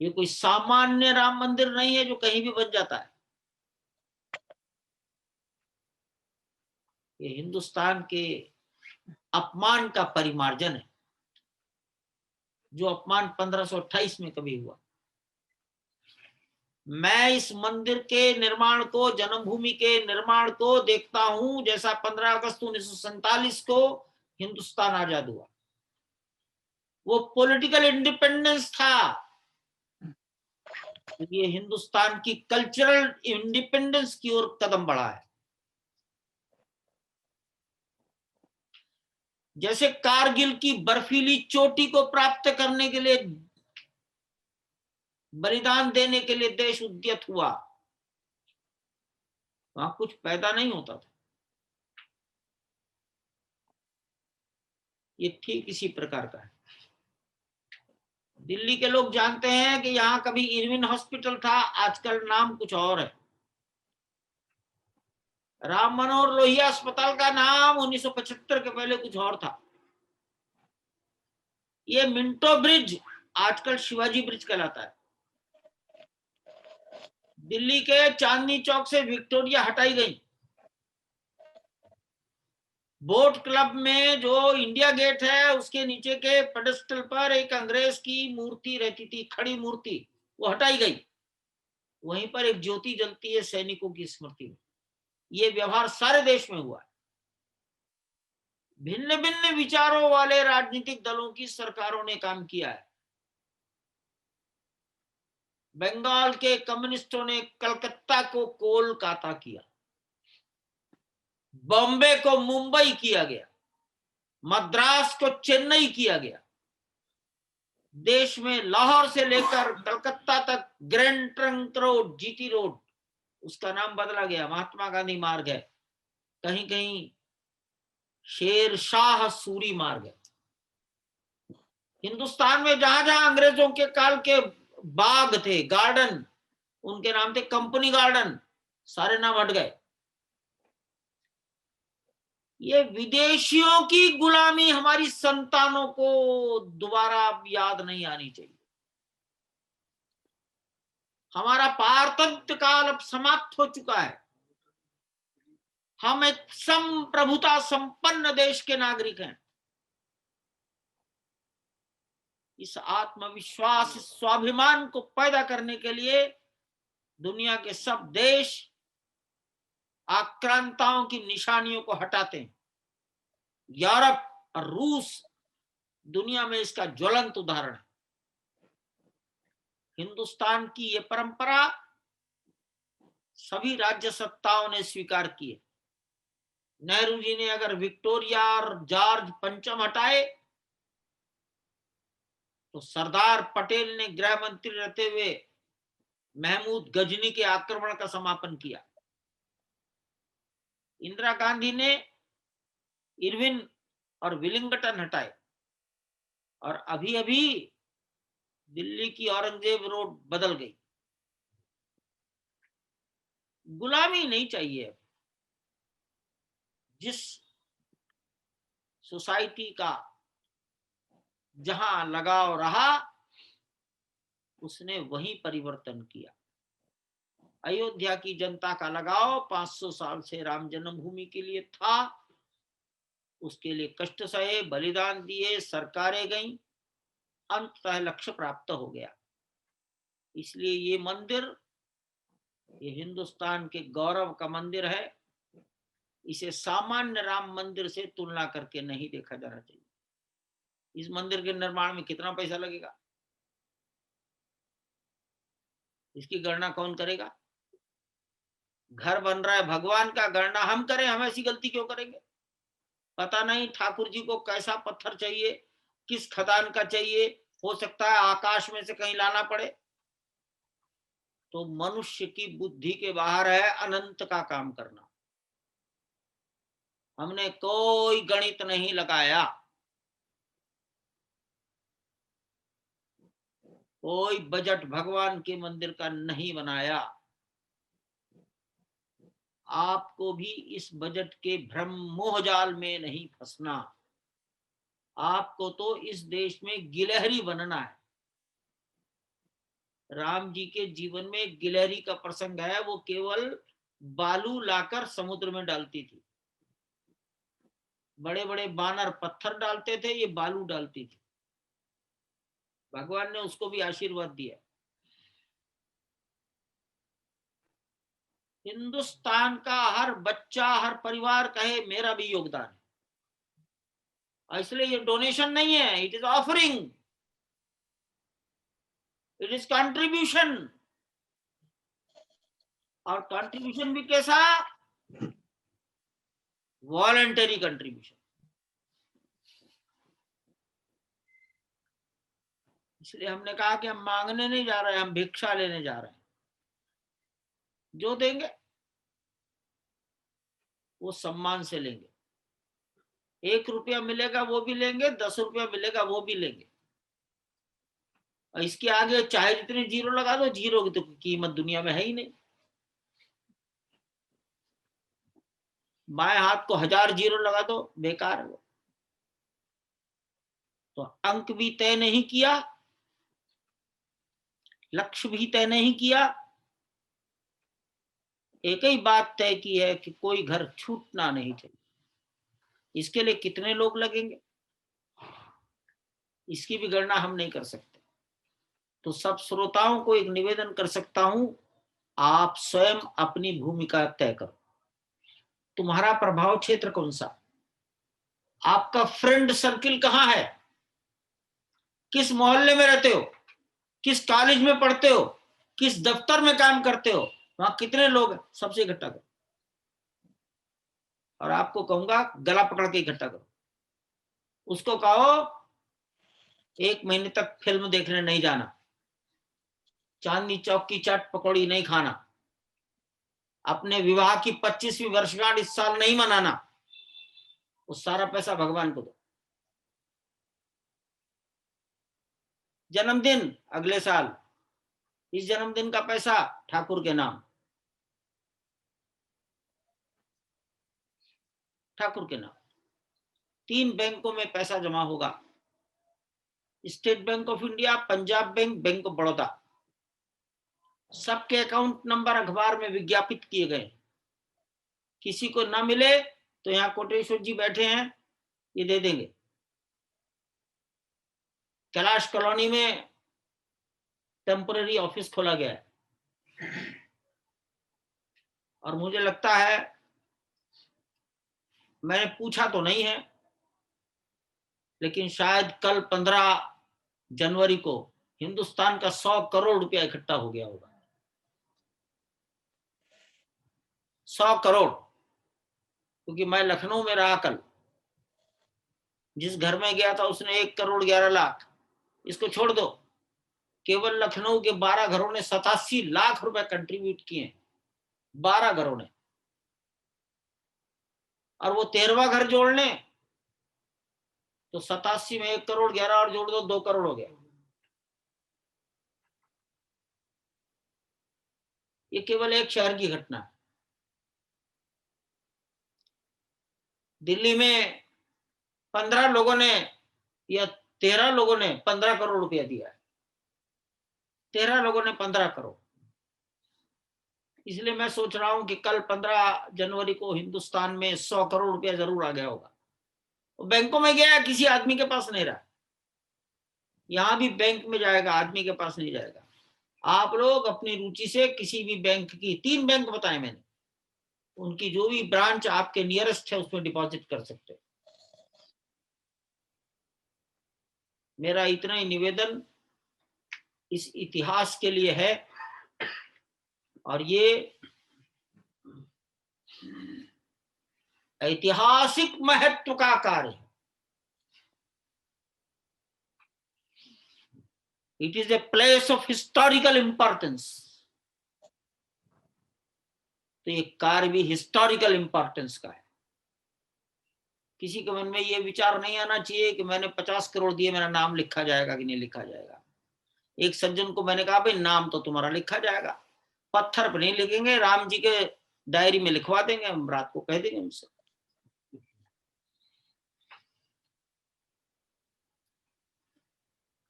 Speaker 2: ये कोई सामान्य राम मंदिर नहीं है जो कहीं भी बन जाता है। ये हिंदुस्तान के अपमान का परिमार्जन है, जो अपमान 1528 में कभी हुआ। मैं इस मंदिर के निर्माण को, जन्मभूमि के निर्माण को देखता हूं जैसा 15 अगस्त 1947 को हिंदुस्तान आजाद हुआ। वो पॉलिटिकल इंडिपेंडेंस था। ये हिंदुस्तान की कल्चरल इंडिपेंडेंस की ओर कदम बढ़ा है। जैसे कारगिल की बर्फीली चोटी को प्राप्त करने के लिए, बलिदान देने के लिए देश उद्यत हुआ, वहां कुछ पैदा नहीं होता था। ये ठीक इसी प्रकार का है। दिल्ली के लोग जानते हैं कि यहां कभी इरविन हॉस्पिटल था, आजकल नाम कुछ और है। राम मनोहर लोहिया अस्पताल का नाम 1975 के पहले कुछ और था। ये मिंटो ब्रिज आजकल शिवाजी ब्रिज कहलाता है। दिल्ली के चांदनी चौक से विक्टोरिया हटाई गई। बोट क्लब में जो इंडिया गेट है उसके नीचे के पेडेस्टल पर एक अंग्रेज की मूर्ति रहती थी, खड़ी मूर्ति, वो हटाई गई। वहीं पर एक ज्योति जलती है सैनिकों की स्मृति में। ये व्यवहार सारे देश में हुआ है। भिन्न भिन्न विचारों वाले राजनीतिक दलों की सरकारों ने काम किया है। बंगाल के कम्युनिस्टों ने कलकत्ता को कोलकाता किया, बॉम्बे को मुंबई किया गया, मद्रास को चेन्नई किया गया। देश में लाहौर से लेकर कलकत्ता तक grand trunk road, GT road, उसका नाम बदला गया, महात्मा गांधी मार्ग है। कहीं कहीं शेर शाह सूरी मार्ग है। हिंदुस्तान में जहां जहां अंग्रेजों के काल के बाग थे, गार्डन, उनके नाम थे कंपनी गार्डन, सारे नाम हट गए। ये विदेशियों की गुलामी हमारी संतानों को दोबारा याद नहीं आनी चाहिए। हमारा पारतंत्र काल अब समाप्त हो चुका है। हम एक संप्रभुता संपन्न देश के नागरिक हैं। इस आत्मविश्वास, इस स्वाभिमान को पैदा करने के लिए दुनिया के सब देश आक्रांताओं की निशानियों को हटाते हैं। यूरोप और रूस दुनिया में इसका ज्वलंत उदाहरण है। हिंदुस्तान की यह परंपरा सभी राज्य सत्ताओं ने स्वीकार की है। नेहरू जी ने अगर विक्टोरिया और जॉर्ज पंचम हटाए तो सरदार पटेल ने गृह मंत्री रहते हुए महमूद गजनी के आक्रमण का समापन किया। इंदिरा गांधी ने इरविन और विलिंगटन हटाए, और अभी अभी दिल्ली की औरंगजेब रोड बदल गई। गुलामी नहीं चाहिए। जिस सोसाइटी का जहां लगाव रहा उसने वहीं परिवर्तन किया। अयोध्या की जनता का लगाव 500 साल से राम जन्मभूमि के लिए था। उसके लिए कष्ट सहे, बलिदान दिए, सरकारें गईं, अंततः लक्ष्य प्राप्त हो गया। इसलिए ये मंदिर, ये हिंदुस्तान के गौरव का मंदिर है। इसे सामान्य राम मंदिर से तुलना करके नहीं देखा जाना चाहिए। इस मंदिर के निर्माण में कितना पैसा लगेगा, इसकी गणना कौन करेगा? घर बन रहा है भगवान का, गणना हम करें? हम ऐसी गलती क्यों करेंगे? पता नहीं ठाकुर जी को कैसा पत्थर चाहिए, किस खदान का चाहिए, हो सकता है आकाश में से कहीं लाना पड़े। तो मनुष्य की बुद्धि के बाहर है अनंत का काम करना। हमने कोई गणित नहीं लगाया, कोई बजट भगवान के मंदिर का नहीं बनाया। आपको भी इस बजट के भ्रम मोहजाल में नहीं फंसना। आपको तो इस देश में गिलहरी बनना है। राम जी के जीवन में गिलहरी का प्रसंग है, वो केवल बालू लाकर समुद्र में डालती थी। बड़े बड़े बानर पत्थर डालते थे, ये बालू डालती थी। भगवान ने उसको भी आशीर्वाद दिया। हिंदुस्तान का हर बच्चा, हर परिवार कहे मेरा भी योगदान है। इसलिए ये डोनेशन नहीं है, it is offering, it is contribution. और कंट्रीब्यूशन भी कैसा? Voluntary contribution. इसलिए हमने कहा कि हम मांगने नहीं जा रहे, हम भिक्षा लेने जा रहे हैं। जो देंगे वो सम्मान से लेंगे। 1 रुपया मिलेगा वो भी लेंगे, 10 रुपया मिलेगा वो भी लेंगे। और इसके आगे चाहे जितने जीरो लगा दो, जीरो की तो कीमत दुनिया में है ही नहीं। बाएं हाथ को 1000 जीरो लगा दो, बेकार है वो। तो अंक भी तय नहीं किया, लक्ष्य भी तय नहीं किया, एक ही बात तय की है कि कोई घर छूटना नहीं चाहिए। इसके लिए कितने लोग लगेंगे, इसकी भी गणना हम नहीं कर सकते। तो सब श्रोताओं को एक निवेदन कर सकता हूं, आप स्वयं अपनी भूमिका तय करो। तुम्हारा प्रभाव क्षेत्र कौन सा, आपका फ्रेंड सर्किल कहां है, किस मोहल्ले में रहते हो, किस कॉलेज में पढ़ते हो, किस दफ्तर में काम करते हो, वहां कितने लोग हैं, सबसे इकट्ठा करो। और आपको कहूंगा गला पकड़ के इकट्ठा करो। उसको कहो 1 महीने तक फिल्म देखने नहीं जाना, चांदनी चौक की चाट पकौड़ी नहीं खाना, अपने विवाह की 25वीं वर्षगांठ इस साल नहीं मनाना, वो सारा पैसा भगवान को दो। जन्मदिन अगले साल, इस जन्मदिन का पैसा ठाकुर के नाम, ठाकुर के नाम। 3 बैंकों में पैसा जमा होगा, state bank of India, Punjab bank, bank of Baroda. सबके अकाउंट नंबर अखबार में विज्ञापित किए गए। किसी को ना मिले तो यहाँ कोटेश्वर जी बैठे हैं, ये दे देंगे। कैलाश कॉलोनी में टेम्पररी ऑफिस खोला गया है। और मुझे लगता है, मैंने पूछा तो नहीं है, लेकिन शायद कल 15 जनवरी को हिंदुस्तान का 100 करोड़ रुपया इकट्ठा हो गया होगा। 100 करोड़। क्योंकि मैं लखनऊ में रहा कल, जिस घर में गया था उसने 1 करोड़ 11 लाख, इसको छोड़ दो, केवल लखनऊ के 12 घरों ने 87 लाख रुपए कंट्रीब्यूट किए, 12 घरों ने। और वो 13वां घर जोड़ लें तो 87 में 1 करोड़ 11 और जोड़ दो, 2 करोड़ हो गया। ये केवल एक शहर की घटना है। दिल्ली में 15 लोगों ने या 13 लोगों ने 15 करोड़ रुपया दिया है। 13 लोगों ने 15 करोड़। इसलिए मैं सोच रहा हूं कि कल 15 जनवरी को हिंदुस्तान में 100 करोड़ रुपया जरूर आ गया होगा। वो बैंकों में गया, किसी आदमी के पास नहीं रहा। यहां भी बैंक में जाएगा, आदमी के पास नहीं जाएगा। आप लोग अपनी रुचि से किसी भी बैंक की, 3 बैंक बताए मैंने, उनकी जो भी ब्रांच आपके नियरेस्ट है उसमें डिपॉजिट कर सकते हो। मेरा इतना ही निवेदन इस इतिहास के लिए है, और ये ऐतिहासिक महत्व का कार्य है। It is a place of historical importance. तो ये कार्य भी हिस्टोरिकल इंपॉर्टेंस का है। किसी के मन में ये विचार नहीं आना चाहिए कि मैंने 50 करोड़ दिए, मेरा नाम लिखा जाएगा कि नहीं लिखा जाएगा। एक सज्जन को मैंने कहा, भाई नाम तो तुम्हारा लिखा जाएगा, पत्थर पर नहीं लिखेंगे, राम जी के डायरी में लिखवा देंगे, हम रात को कह देंगे उनसे।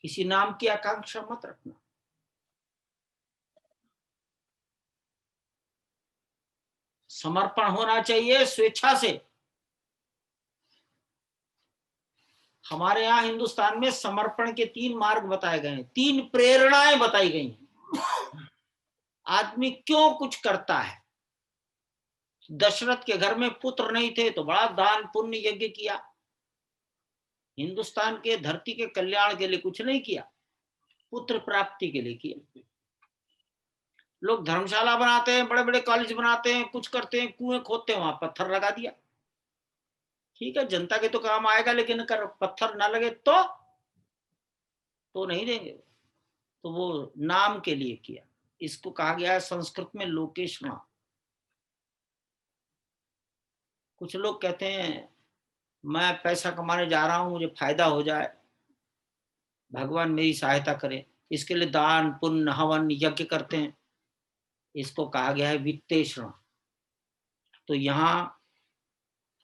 Speaker 2: किसी नाम की आकांक्षा मत रखना। समर्पण होना चाहिए स्वेच्छा से। हमारे यहाँ हिंदुस्तान में समर्पण के 3 मार्ग बताए गए हैं, 3 प्रेरणाएं बताई गई हैं। आदमी क्यों कुछ करता है? दशरथ के घर में पुत्र नहीं थे तो बड़ा दान पुण्य यज्ञ किया। हिंदुस्तान के धरती के कल्याण के लिए कुछ नहीं किया, पुत्र प्राप्ति के लिए किया। लोग धर्मशाला बनाते हैं, बड़े बड़े कॉलेज बनाते हैं, कुछ करते हैं, कुएं खोदते हैं, वहां पत्थर लगा दिया। ठीक है, जनता के तो काम आएगा, लेकिन कर पत्थर ना लगे तो नहीं देंगे। तो वो नाम के लिए किया। इसको कहा गया है संस्कृत में लोकेशना। कुछ लोग कहते हैं मैं पैसा कमाने जा रहा हूं, मुझे फायदा हो जाए, भगवान मेरी सहायता करे, इसके लिए दान पुण्य हवन यज्ञ करते हैं। इसको कहा गया है वित्तेषणा। तो यहाँ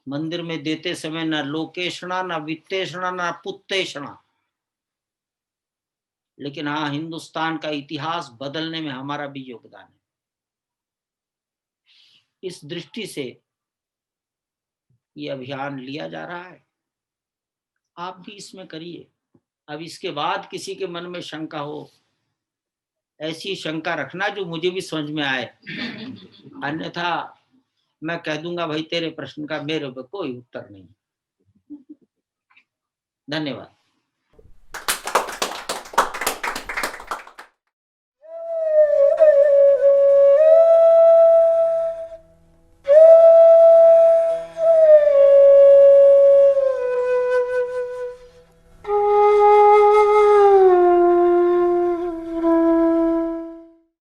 Speaker 2: मंदिर में देते समय न लोकेशना, न वित्तेषणा, न पुत्तेषणा। लेकिन हाँ, हिंदुस्तान का इतिहास बदलने में हमारा भी योगदान है। इस दृष्टि से ये अभियान लिया जा रहा है, आप भी इसमें करिए। अब इसके बाद किसी के मन में शंका हो, ऐसी शंका रखना जो मुझे भी समझ में आए, अन्यथा मैं कह दूंगा भाई तेरे प्रश्न का मेरे को कोई उत्तर नहीं। धन्यवाद।